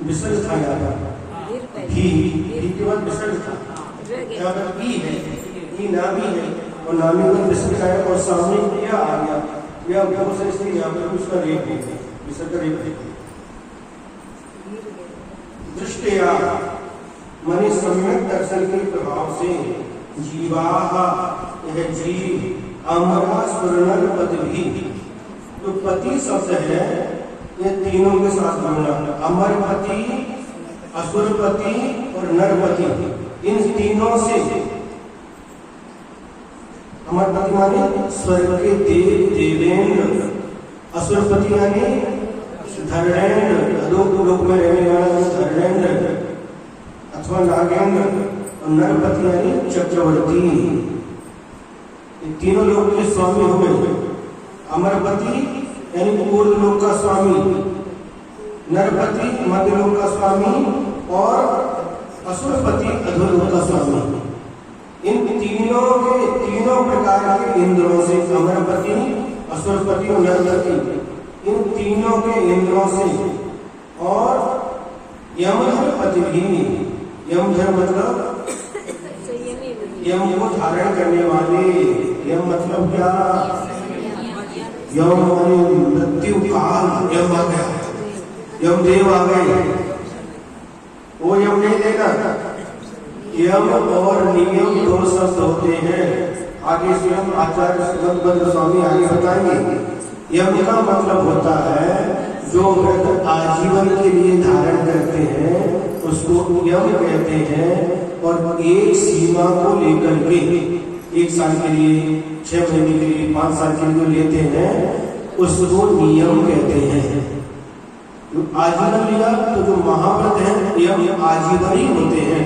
विसर्ग था यहाँ पर, भी के बाद विसर्ग था, यहाँ पर भी है, ई नामी है और नामी पर विसर्ग आया और सामने क्रिया आ गया, क्रिया बहुत से इसलिए यहाँ पर उसका रेप है, विसर्ग रेप है। दृष्टिया माने सम्यक दर्शन के प्रभाव से जीवाः, यह जीव अमरासुर पति, जो पति शब्द है ये तीनों के साथ जुड़ना, अमरपति, असुरपति और नरपति, इन तीनों से। अमरपति माने स्वर्ग के देव देवेंद्र, असुरपति माने धर्मेंद्र, अधोलोक लोक में रहने वाला धर्मेंद्र अथवा नागेंद्र, और नरपति यानी चक्रवर्ती। ये तीनों लोक के स्वामी हो गए। अमरपति यानी पूर्व लोक का स्वामी, नरपति मध्य लोक का स्वामी और असुरपति अधोलोक का स्वामी। इन तीनों प्रकार के इंद्रों से, अमरपति, असुरपति और नरपति, इन तीनों के इंद्रों से और यमधर्मपति भी, यमधर्म मतलब यम को धारण करने वाले, यम मतलब क्या, यम मृत्यु काल, यम आ गया, यम देव आ गए, वो यम नहीं देगा। यम और नियम दो शब्द होते हैं, आगे स्वयं आचार्य सुगंध स्वामी आगे बताएंगे। यम का मतलब होता है जो व्रत आजीवन के लिए धारण करते हैं उसको यम कहते हैं, और एक सीमा को लेकर के 1 साल के लिए, 6 महीने के लिए, 5 साल के लिए लेते हैं उसको नियम कहते हैं। आजीवन लिया तो जो महाव्रत है यम आजीवन ही होते हैं,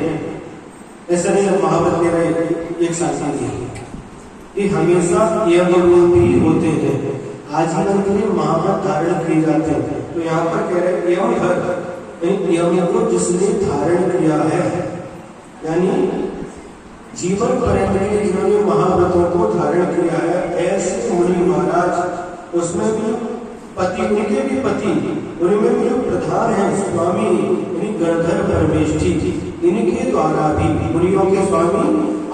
ऐसा नहीं महाव्रत ले रहे 1 साल के लिए। ये हमेशा यमरूपी होते हैं, आजीवन के लिए महाव्रत धारण किए जाते हैं। तो यहाँ पर कह रहे हैं यम को जिसने धारण किया है, यानी जीवन पर्यंत के जिन्होंने महाव्रतों को धारण किया है, ऐसे मुनि महाराज, उसमें भी पति, उनके भी पति, उनमें भी जो प्रधान है स्वामी गणधर परमेष्ठी, इनके द्वारा भी मुनियों के स्वामी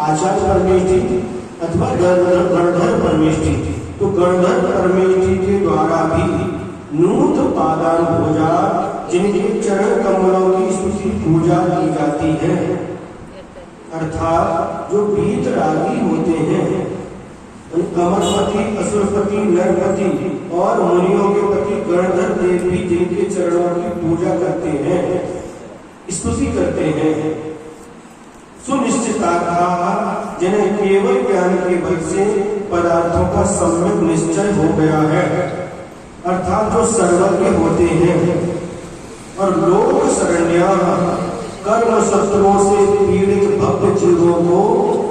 आचार्य परमेष्ठी अथवा गणधर परमेष्ठी, तो गणधर परमेष्ठी के द्वारा भी नूत पादान पूजा, जिनके चरण कमलों की स्तुति पूजा की जाती है, अर्थात जो वीतरागी होते हैं, अमरपति, असुरपति, नरपति और मुनियों के पति गणधर देव भी जिनके चरणों की पूजा करते हैं, स्तुति करते हैं। सुनिश्चिता जिन्हें केवल ज्ञान के बल से पदार्थों का सम्यक निश्चय हो गया है, अर्थात जो सर्वज्ञ होते हैं और लोक शरण्या, कर्म शत्रुओं से पीड़ित भक्त जीवों को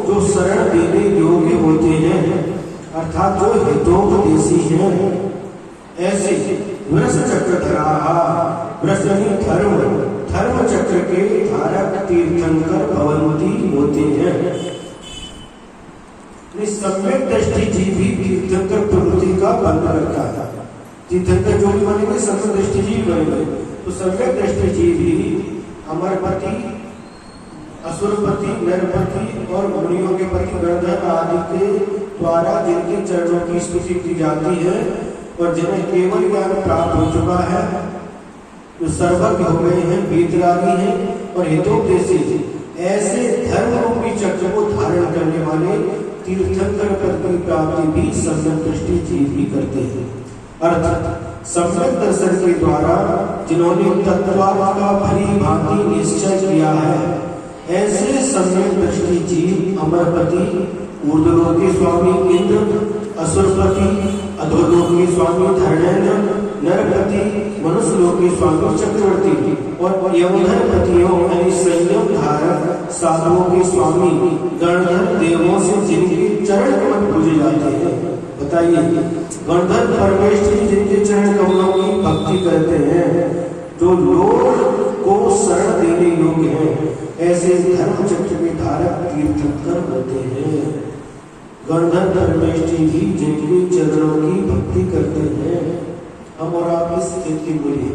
जो शरण देने योग्य होते हैं, अर्थात जो हितोपदेशी हैं, ऐसे वृष चक्रधरा, वृष धर्म चक्र के धारक तीर्थंकर भवंती होते हैं। सम्यक दृष्टि जीव भी तीर्थंकर प्रवृत्ति का बंध करता है। तीर्थंकर जो भी बनेंगे सम्यक दृष्टि जीव बनेंगे, तो सम्यक दृष्टि जीव भी अमरपति, असुरपति, नरपति और मुनियों के पति गणधर आदि के द्वारा जिनके चरणों की स्तुति की जाती है और जिन्हें केवल ज्ञान प्राप्त हो चुका है, जो सर्वज्ञ हो गए हैं, वीतरागी हैं और हितोपदेशी, ऐसे धर्म रूपी चक्र को धारण करने वाले तीर्थंकर पद की प्राप्ति भी सम्यक दृष्टि जीव भी करते हैं। अर्थात सम्यक दर्शन के द्वारा जिन्होंने तत्वार्थ का भली भांति निश्चय किया है, ऐसे सम्यक दृष्टि जीव अमरपति, ऊर्ध्वलोक के स्वामी इंद्र, असुरपति, अधोलोक के स्वामी धर्मेंद्र, नरपति, मनुष्य लोक के स्वामी चक्रवर्ती और यमधर्मपतियों यानी संयम धारक साधुओं के स्वामी गणधर देवों से जिनके चरण कमल पूजे जाते हैं। बताइए, गणधर परमेष्ठी जिनके चरण कमलों की भक्ति करते हैं, जो लोक को शरण देने योग्य हैं, ऐसे धर्म चक्र के धारक तीर्थंकर होते हैं। गणधर परमेष्ठी भी जिनके चरणों की भक्ति करते हैं। हम और आप इस स्थिति बोलिए,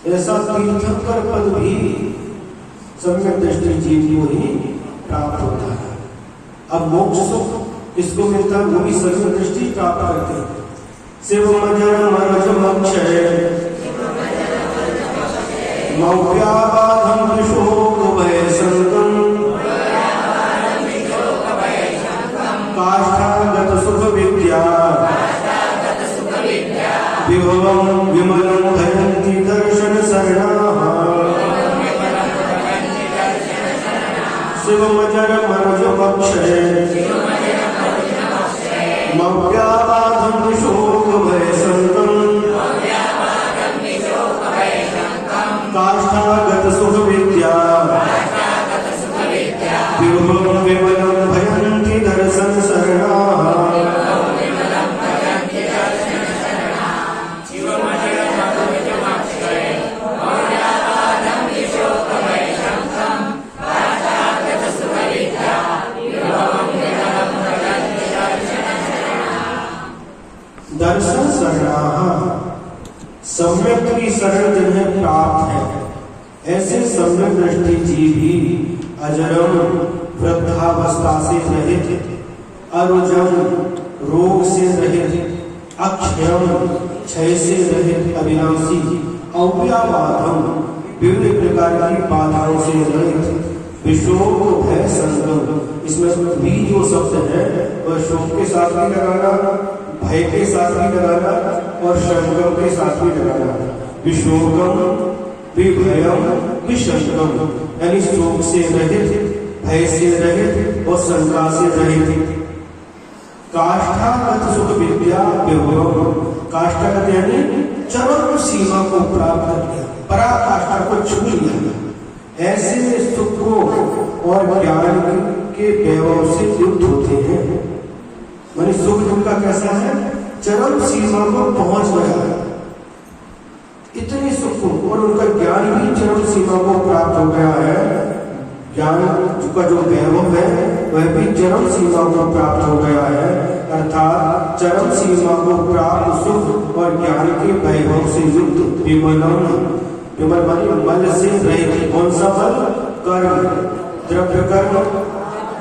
ऐसा तीर्थंकर पद भी सम्यक दृष्टि जीव को ही प्राप्त होता है। अब मोक्ष सुख किसको मिलता है? वो भी सम्यक दृष्टि प्राप्त करते हैं। शिव मजर मरजमक्षय मौव्याबाधं विशोकभयसंकं काष्ठागत सुख विद्या विभवं विमलं धयन्ति दर्शन शरणाः। शिवमजर मरजमक्षय मौव्याबाधं विशोकभयसंकं काष्ठागत सुख विद्या विभवं विमलं भयन्ति दर्शन शरणाः। दर्शन शरणाः, सम्यक की शरण जिन्हें प्राप्त है, ऐसे सम्यक दृष्टि जीव ही अजरम वृद्धावस्था से रहित, अरुजम रोग से रहित, अक्षयम क्षय से रहित, अविनाशी, अव्याबाधम विभिन्न प्रकार की बाधाओं से रहित, विशोक भय संगम, इसमें भी जो शब्द है वह शोक के साथ भी लगाना, भय के साथ भी लगाना और शंकम के साथ भी लगाना। विशोकम विभयम विशंकम, यानी शोक से रहित, भय से रहित और शंका से रहित। काष्ठागत सुख विद्या विभवम, काष्ठागत यानी चरम सीमा को प्राप्त कर लिया, पराकाष्ठा को छू लिया, ऐसे सुख को और ज्ञान की के वैभव से युक्त होते हैं। माने सुख उनका कैसा है, चरम सीमा को पहुंच गया है, इतने सुख, और उनका ज्ञान भी चरम सीमा को प्राप्त हो गया है। ज्ञान का जो वैभव है वह भी चरम सीमा को प्राप्त हो गया है, अर्थात चरम सीमा को प्राप्त सुख और ज्ञान के वैभव से युक्त विमलम, विमल माने मल से रहित। कौन सा मल, कर्म, द्रव्य कर्म,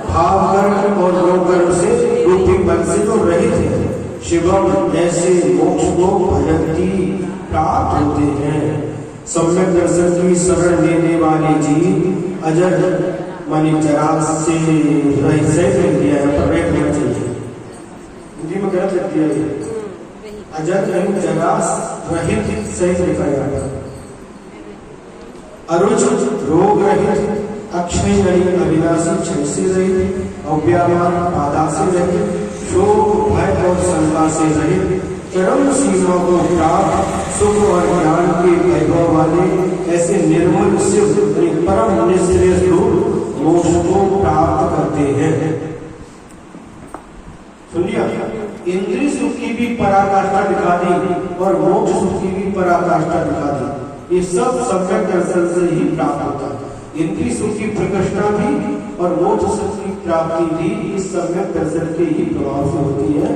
भाव कर्म और योग कर्म से रूपी मल से जो रहित है, शिवम ऐसे मोक्ष को भजंती प्राप्त होते हैं। सम्यक दर्शन की शरण लेने वाले जीव अजर माने जरा से रहित लिख दिया है, पर रेख होना चाहिए, हिंदी में गलत लिख दिया है, अजर नहीं जरा रहित सही लिखा है। अरुच रोग रहित, अक्षय नहीं अविनाशी क्षय से रहित, अव्यामान बाधा से रहित, शोक भय और शंका से रहित, चरम सीमा को प्राप्त सुख और ज्ञान के वैभव वाले ऐसे निर्मल शिव परम निश्रेय स्वरूप मोक्ष को प्राप्त करते हैं। सुन लिया, इंद्रिय सुख की भी पराकाष्ठा दिखा दी और मोक्ष सुख की भी पराकाष्ठा दिखा दी। ये सब सम्यक दर्शन से ही प्राप्त होता है। इंद्रिय सुख की प्रकृष्टा भी और मोक्ष सुख की प्राप्ति भी इस सम्यक दर्शन के ही प्रभाव से होती है,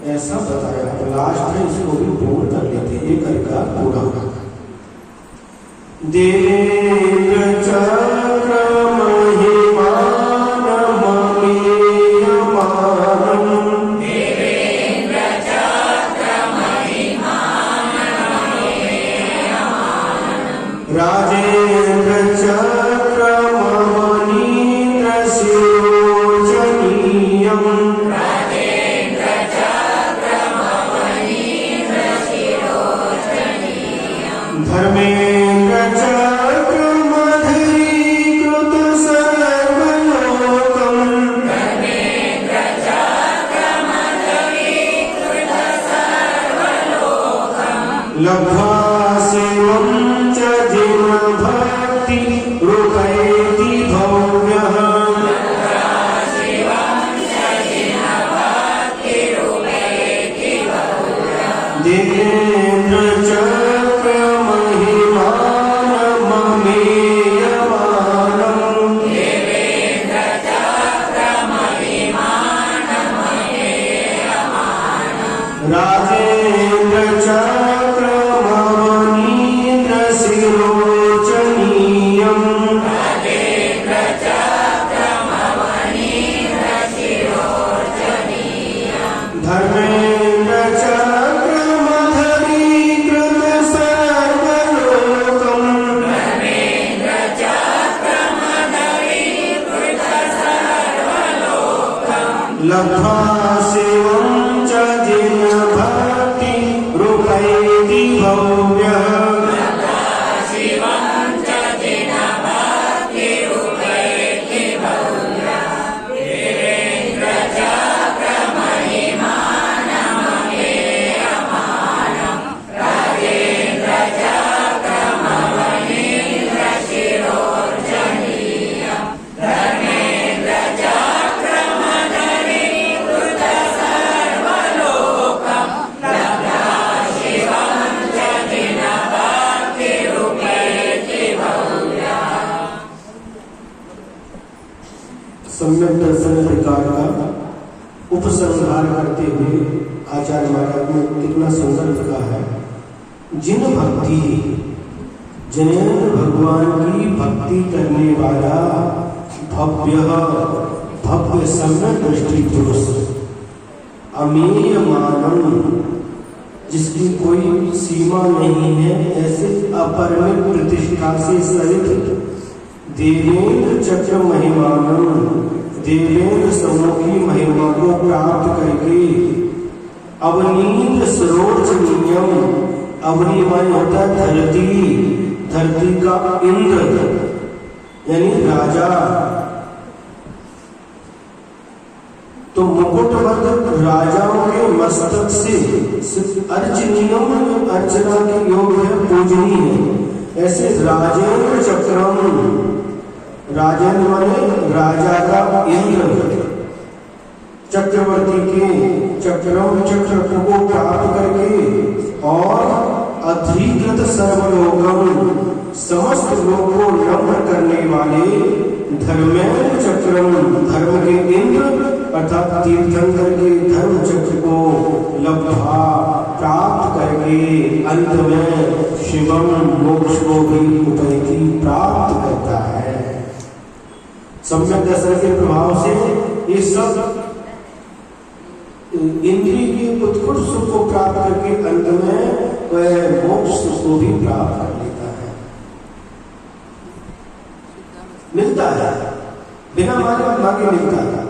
ऐसा बताया। तो लास्ट में इसको भी पूर्ण कर लेते हैं, एक का पूरा होगा। देवेंद्र चक्र महिमान ममेयमानम, देवेंद्र चक्र महिमान ममेयमानम, राजेंद्र चक्र मनीन्द्र शिरोचनीयम, धर्मेन्द्र चक्र मधुरीकृत सर्वलोकम, धर्मेंद्र चक्र मधुरीकृत सर्वलोकम, लब्ध्वा शिवं च जिन भक्ति रूपैति भव्यः, देवेंद्र चक्र महिमान ममेयमानम, देवेंद्र चक्र महिमान ममेयमानम, राजेंद्र चक्र मनीन्द्र शिरोचनीयम, राजेंद्र चक्र मनीन्द्र शिरोचनीयम, धर्मेंद्र चक्र मधुरीकृत सर्वलोकम, धर्मेंद्र चक्र मधुरीकृत सर्वलोकम, लब्ध्वा शिवं च जिन भक्ति रूपैति भव्यः, शिवं च जिन भक्ति रूपैति भव्यः, देवेंद्र चक्र महिमान ममेयमानम, राजेंद्र चक्र मनीन्द्र शिरोचनीयम, धर्मेंद्र चक्र मधुरीकृत सर्वलोकम, लब्ध्वा शिवं च जिन भक्ति रूपैति भव्यः। सम्यक दर्शन अधिकार का उपसंहार करते हुए आचार्य महाराज ने कितना सुंदर लिखा है। जिन भक्ति, जिनेन्द्र भगवान की भक्ति करने वाला भव्य सम्यक दृष्टि पुरुष, अमेय मानम, जिसकी कोई सीमा नहीं है, ऐसे अपरिमित प्रतिष्ठा से सहित, देवेंद्र चक्र महिमानम, देवेंद्र समूह की महिमा को प्राप्त करके, अवनीत सरोचनीयम, अवनी माने होता धरती, धरती का इंद्र यानी राजा, तो मुकुटबद्ध राजाओं के मस्तक से अर्चनीयम, अर्चना के योग है, पूजनीय है। ऐसे राजेंद्र चक्रम राजेंद्र माने राजा का इंद्र चक्रवर्ती के चक्र को प्राप्त करके और अधिकृत सर्वलोकम समस्त लोक को नम्र करने वाले धर्मेंद्र चक्रम धर्म के इंद्र अर्थात तीर्थंकर के धर्म चक्र को लब्धा प्राप्त करके अंत में शिवम मोक्ष को भी उपैति प्राप्त करता है। सम्यक दर्शन के प्रभाव से ये सब इंद्रिय के उत्कृष्ट सुख को प्राप्त करके अंत में वह मोक्ष सुख को भी प्राप्त कर लेता है, मिलता है, बिना मांगे मिलता है,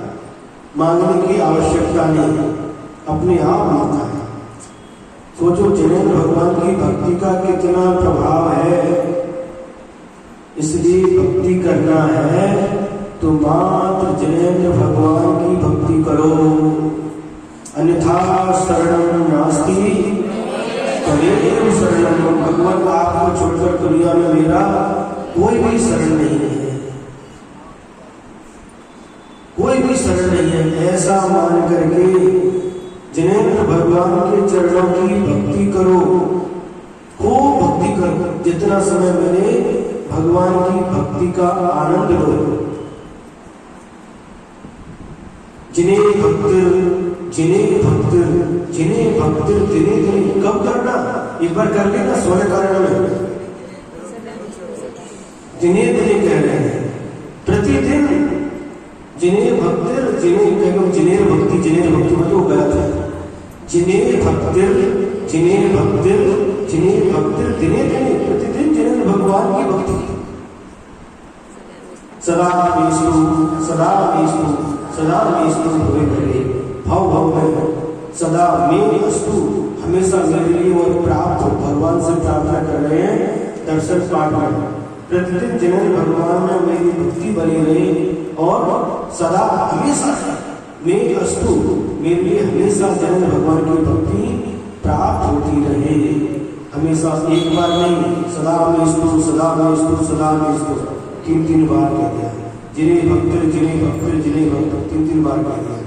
मांगने की आवश्यकता नहीं, अपने आप मिलता है। सोचो जिनेंद्र भगवान की भक्ति का कितना प्रभाव है, इसलिए भक्ति करना है तो मात्र जिनेंद्र भगवान की भक्ति करो, अन्यथा शरणम नास्ति तमेव शरणम। भगवान आपको छोड़कर दुनिया में मेरा कोई भी शरण नहीं है, कोई भी शरण नहीं है। ऐसा मान करके जिनेंद्र भगवान के चरणों की भक्ति करो, खूब भक्ति करो, जितना समय मिले भगवान की भक्ति का आनंद लो। जिन्हें भक्तिर दिने कब करना, एक बार कर लेना स्वर्ण कारण में, दिने कह रहे हैं प्रतिदिन। जिन्हें भक्तिर भक्ति मतलब गलत है। जिन्हें भक्तिर दिने प्रतिदिन जिनेंद्र भगवान की भक्ति सदा मेस्तु हुए करे भव में सदा में अस्तु, हमेशा मेरे लिए और प्राप्त भगवान से प्रार्थना कर रहे हैं। दर्शन पाठ में प्रतिदिन जिनेंद्र भगवान में मेरी भक्ति बनी रहे और सदा हमेशा में अस्तु, मेरे लिए हमेशा जिनेंद्र भगवान की भक्ति प्राप्त होती रहे। हमेशा एक बार नहीं, सदा मेस्तु 3 बार कह दिया। जिन्हें भक्त 3 बार कह दिया।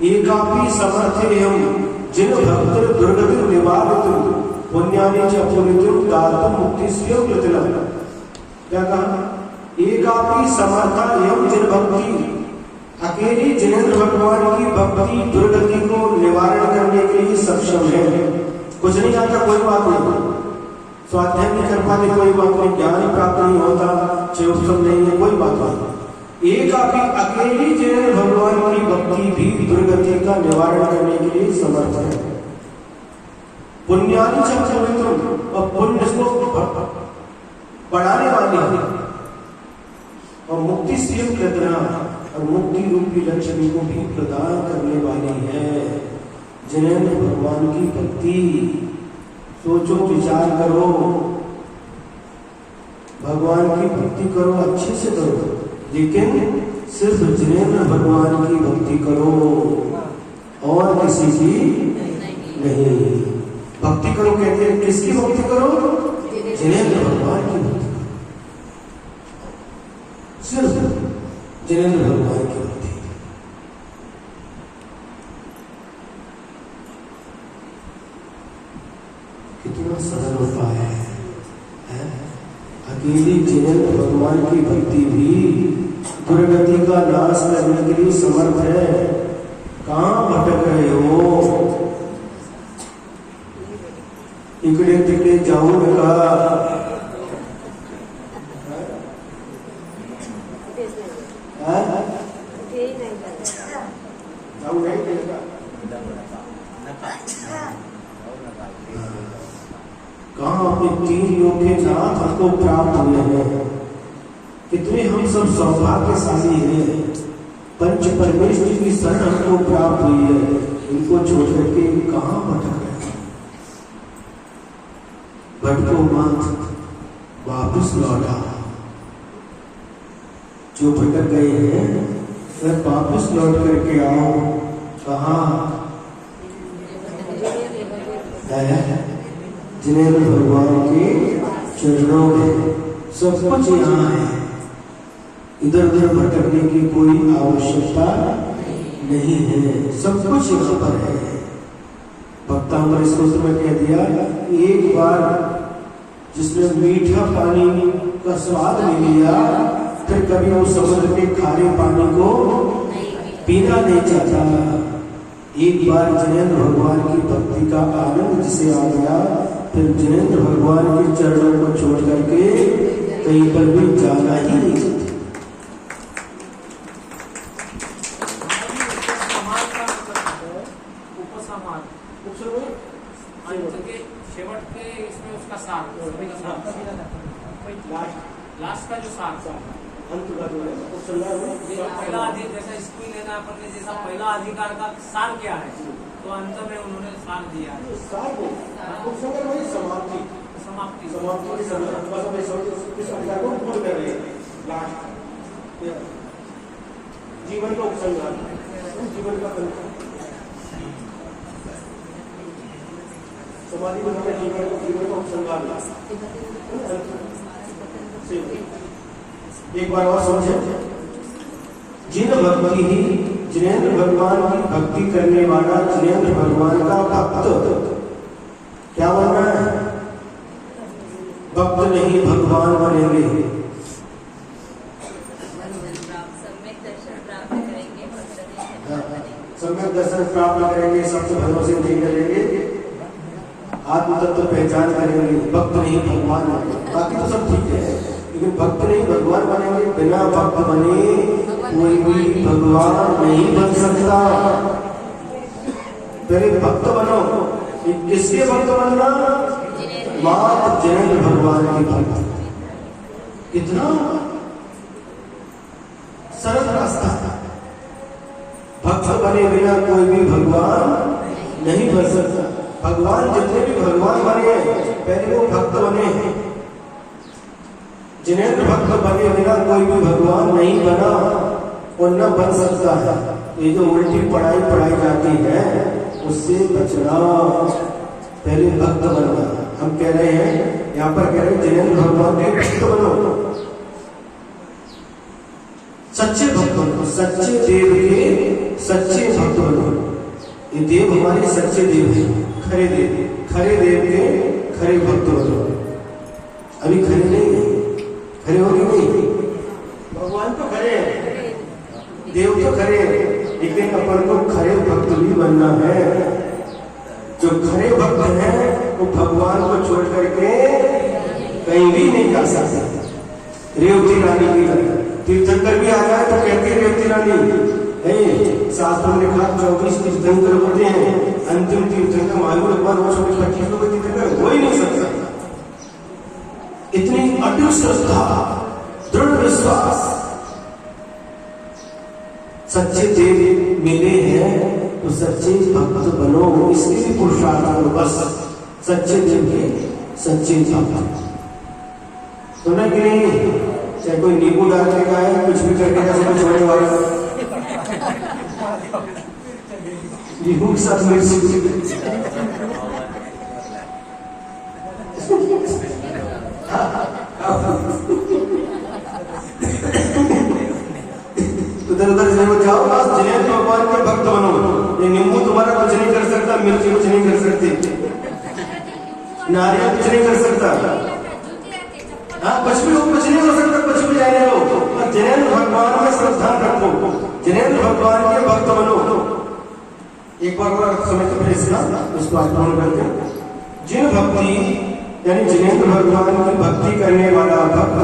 एकापि समर्थे हम जिन भक्त दुर्गति निवारित पुण्यानि च पुनितुम दातुम मुक्तिस्यो कृतिलम। क्या कहा? एकापि समर्था एवं जिन भक्ति, अकेली जिनेंद्र भगवान की भक्ति दुर्गति को निवारण करने के लिए सक्षम है। कुछ नहीं आता कोई बात नहीं, स्वाध्याय नहीं कर पाते कोई बात नहीं, ज्ञान प्राप्त नहीं होता, उत्सव नहीं है, कोई बात नहीं। एक अकेली जिनेंद्र भगवान की भक्ति भी दुर्गति का निवारण करने के लिए समर्थ है। पुण्यानि च पुनितुम, और पुण्य को बढ़ाने वाली है, और मुक्ति से कृतना, और मुक्ति रूपी लक्ष्मी को भी प्रदान करने वाली है जिनेंद्र भगवान की भक्ति। सोचो, विचार करो, भगवान की भक्ति करो, अच्छे से करो, लेकिन सिर्फ जिनेंद्र भगवान की भक्ति करो और किसी की नहीं। भक्ति करो कहते हैं, किसकी भक्ति करो? जिनेंद्र भगवान की भक्ति करो, सिर्फ जिनेंद्र भगवान की भक्ति। कितना सरल उपाय है। अकेली जिनेंद्र भगवान की भक्ति भी दुर्गति का नाश करने के लिए समर्थ है। कहां भटक रहे हो? इकड़े तिकड़े जाऊंगा, कहां अपने 3 योग के नाथ हमको प्राप्त हुए हैं। कितने हम सब सौभाग्यशाली हैं, पंच परमेश्वर की शरण हमको प्राप्त हुई है, इनको छोड़ करके कहां भटक रहे हैं? भटको मत, वापस लौटा। जो भटक गए हैं वह वापस लौट करके आओ। कहां? जिनेंद्र भगवान के चरणों में, सब कुछ यहाँ है। इधर उधर भटकने की कोई आवश्यकता नहीं है, सब कुछ यहाँ पर है। भक्तामृत स्तोत्र में कह दिया, एक बार जिसने मीठा पानी का स्वाद ले लिया, फिर कभी वो समुद्र के खारे पानी को पीना नहीं चाहता। एक बार जिनेंद्र भगवान की भक्ति का आनंद जिसे आ गया, फिर जिनेंद्र भगवान के चरणों को छोड़ करके कहीं पर भी जाना ही नहीं चाहता। शेवट के इसमें उसका सार, लास्ट का जो सार, पहला अधिकार, जैसा स्कूल लेना अपन ने, जैसा पहला अधिकार का सार क्या है, तो अंत में उन्होंने सार दिया है। जीवन का उपसंहार, जीवन का समाधि में हमें जीवन का उपसंहार। एक बार और समझे, जिन भक्ति ही जिनेंद्र भगवान की भक्ति करने वाला जिनेंद्र भगवान का भक्त क्या बनना है? भक्त नहीं भगवान बनेंगे। सम्यक दर्शन प्राप्त करेंगे, सबसे भरोसे नहीं करेंगे, आत्म तत्व पहचान करेंगे, भक्त नहीं भगवान बनेंगे। बाकी तो सब ठीक है, लेकिन भक्त नहीं भगवान बनेंगे। बिना भक्त बने कोई भी भगवान नहीं बन सकता। पहले भक्त बनो। किसके भक्त बनना? मां जिनेंद्र भगवान की भक्त। कितना सरल रास्ता। भक्त बने बिना कोई भी भगवान नहीं बन सकता। भगवान जितने भी भगवान बने पहले वो भक्त बने हैं। जिनेंद्र भक्त बने बिना कोई भी भगवान नहीं बना और न बन सकता है। ये जो उल्टी पढ़ाई पढ़ाई जाती है उससे बचना, पहले भक्त बनना। हम कह रहे हैं, यहाँ पर कह रहे हैं जिनेंद्र भगवान के भक्त बनो, सच्चे भक्त बनो, सच्चे देव के सच्चे भक्त बनो। ये देव हमारे सच्चे देव हैं, खरे देव के खरे भक्त बनो। अभी खरे नहीं है, खरे हो कि नहीं? भगवान तो खरे हैं, देव तो खरे हैं, लेकिन अपन को खरे भक्त भी बनना है। जो खरे भक्त हैं वो भगवान को छोड़ करके कहीं भी नहीं जा सकते। रेवती रानी की तीर्थंकर भी आ जाए तो कहती है रेवती रानी, शास्त्रों ने कहा 24 तीर्थंकर होते हैं, अंतिम तीर्थंकर महावीर भगवान 25 लोग तीर्थंकर हो ही नहीं सकता। इतनी अटूट श्रद्धा, दृढ़ विश्वास। सच्चे देव मिले हैं तो सच्चे भक्त बनो, इसके लिए पुरुषार्थ करो। बस सच्चे देव के सच्चे भक्त। सुना कि नहीं? चाहे कोई नींबू डाल के का है, कुछ भी करके का छोड़ने वाला नींबू के साथ मिर्ची उधर उधर जाओ, बस जिनेंद्र भगवान के भक्त बनो। ये नींबू तुम्हारा कुछ नहीं कर सकता, मिर्ची कुछ नहीं कर सकती, नारियल कुछ नहीं कर सकता, हाँ कुछ भी नहीं हो सकता, कुछ भी जाने लो। जिनेंद्र भगवान में श्रद्धा रखो, जिनेंद्र भगवान के भक्त बनो। एक बार समय तो पहले इसका उसको आत्मन करके, जिन भक्ति यानी जिनेंद्र भगवान की भक्ति करने वाला भक्त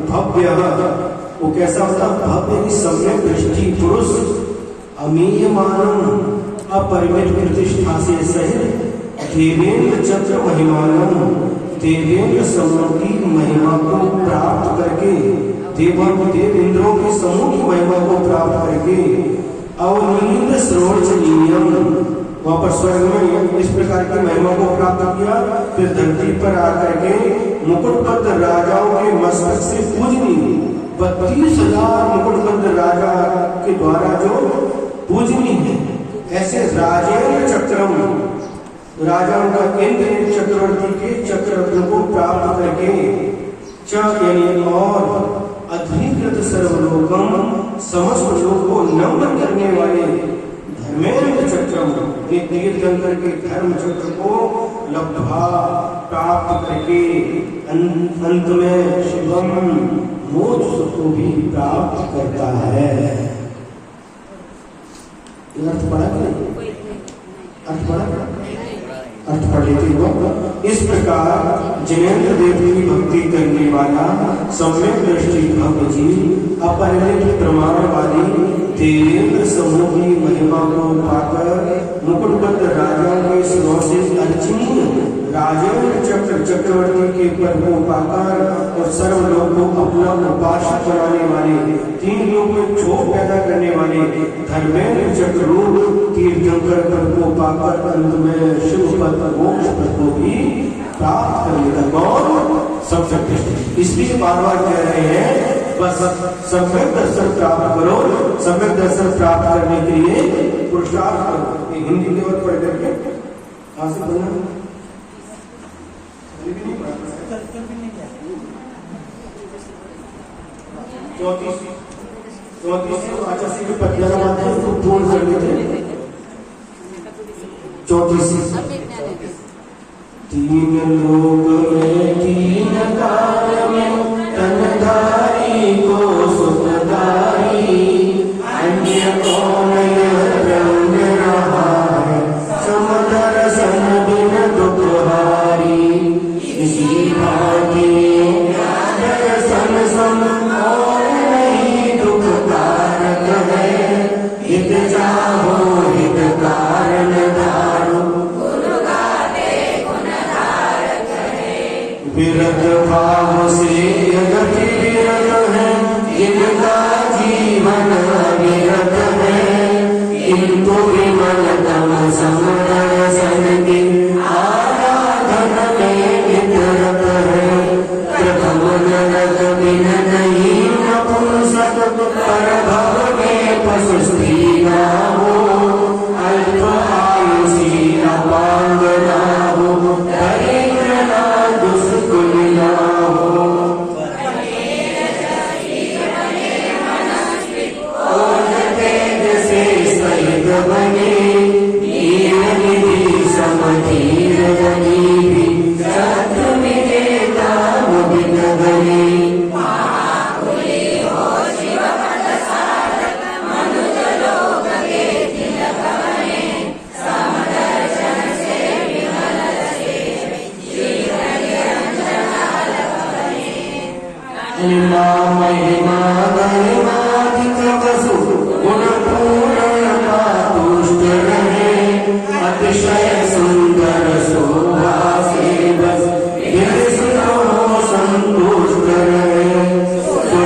भव्य, वो कैसा होता? भव्य की सम्यक दृष्टि पुरुष, अमीय मानव, अपरिमित प्रतिष्ठा से सहित देवेंद्र चक्र महिमानम, देवेंद्र समूह की महिमा को प्राप्त करके, देव इंद्रों के समूह की महिमा को प्राप्त करके, अवनींद्र सरोज नियम, वहां पर स्वर्ग में इस प्रकार की महिमा को प्राप्त किया। फिर धरती पर आकर के मुकुटबद्ध राजाओं के मस्तक से पूजनी, 32,000 मुकुटबद्ध राजा के द्वारा जो पूजनी है, ऐसे राजेंद्र चक्रम, राजाओं का इंद्र चक्रवर्ती के चक्ररत्न को प्राप्त करके च यानी और अधिकृत सर्वलोकम समस्त लोक को नम्र करने वाले धर्मेंद्र चक्रम के तीर्थंकर के धर्म चक्र को लब्ध्वा प्राप्त करके अंत में शिवम मोक्ष को भी प्राप्त करता है। अर्थ पढ़ा कि अर्थ पढ़ा अर्थ पढ़ लेते हो। इस प्रकार जिनेन्द्र देव की भक्ति करने वाला सम्यक दृष्टि भक्त जी अपरिमित प्रमाण वाली देवेंद्र समूह की महिमा को पाकर मुकुटबद्ध राजा के स्नो से अर्चनीय राजेंद्र चक्रवर्ती के पद को पाकर और सर्वलोक को अपना उपासक बनाने वाले तीन लोग में क्षोभ पैदा करने वाले धर्मेंद्र चक्ररूप तीर्थंकर पद को पाकर अंत में शिव पद मोक्ष पद को भी प्राप्त कर लेता। कौन? सम्यक। इसलिए बार बार कह रहे हैं बस सम्यक दर्शन प्राप्त करो। सम्यक दर्शन प्राप्त करने के लिए पुरुषार्थ करो। ये हिंदी केवल पढ़ करके कहाँ से पढ़ना? चौतीस आचार्य के पद्यान माध्यम को पूर्ण कर लेते। 34 तीन लोक में तीन काल में तनधारी को सुखदारी अन्य कौन यह रंग रहा है समदर्शन बिन दुखहारी इसी भांति दर्शन सम और नहीं दुख कारक है हित चाहो हित कारण धारो विरत भाव से गति विरत है इनका जीवन विरत है किंतु विमल तम समदर्शन की आराधन में विरत है प्रथम नरक बिन नहीं नपुंसक पर भव में पशु स्त्री ना हो अल्प आयुषी अपांग ना हो दरिद्र ना दुष्कुल ना हो तेज से सहित बने निधि समधीर बनी भी शत्रु विजेता मुदित बने महिमा गणे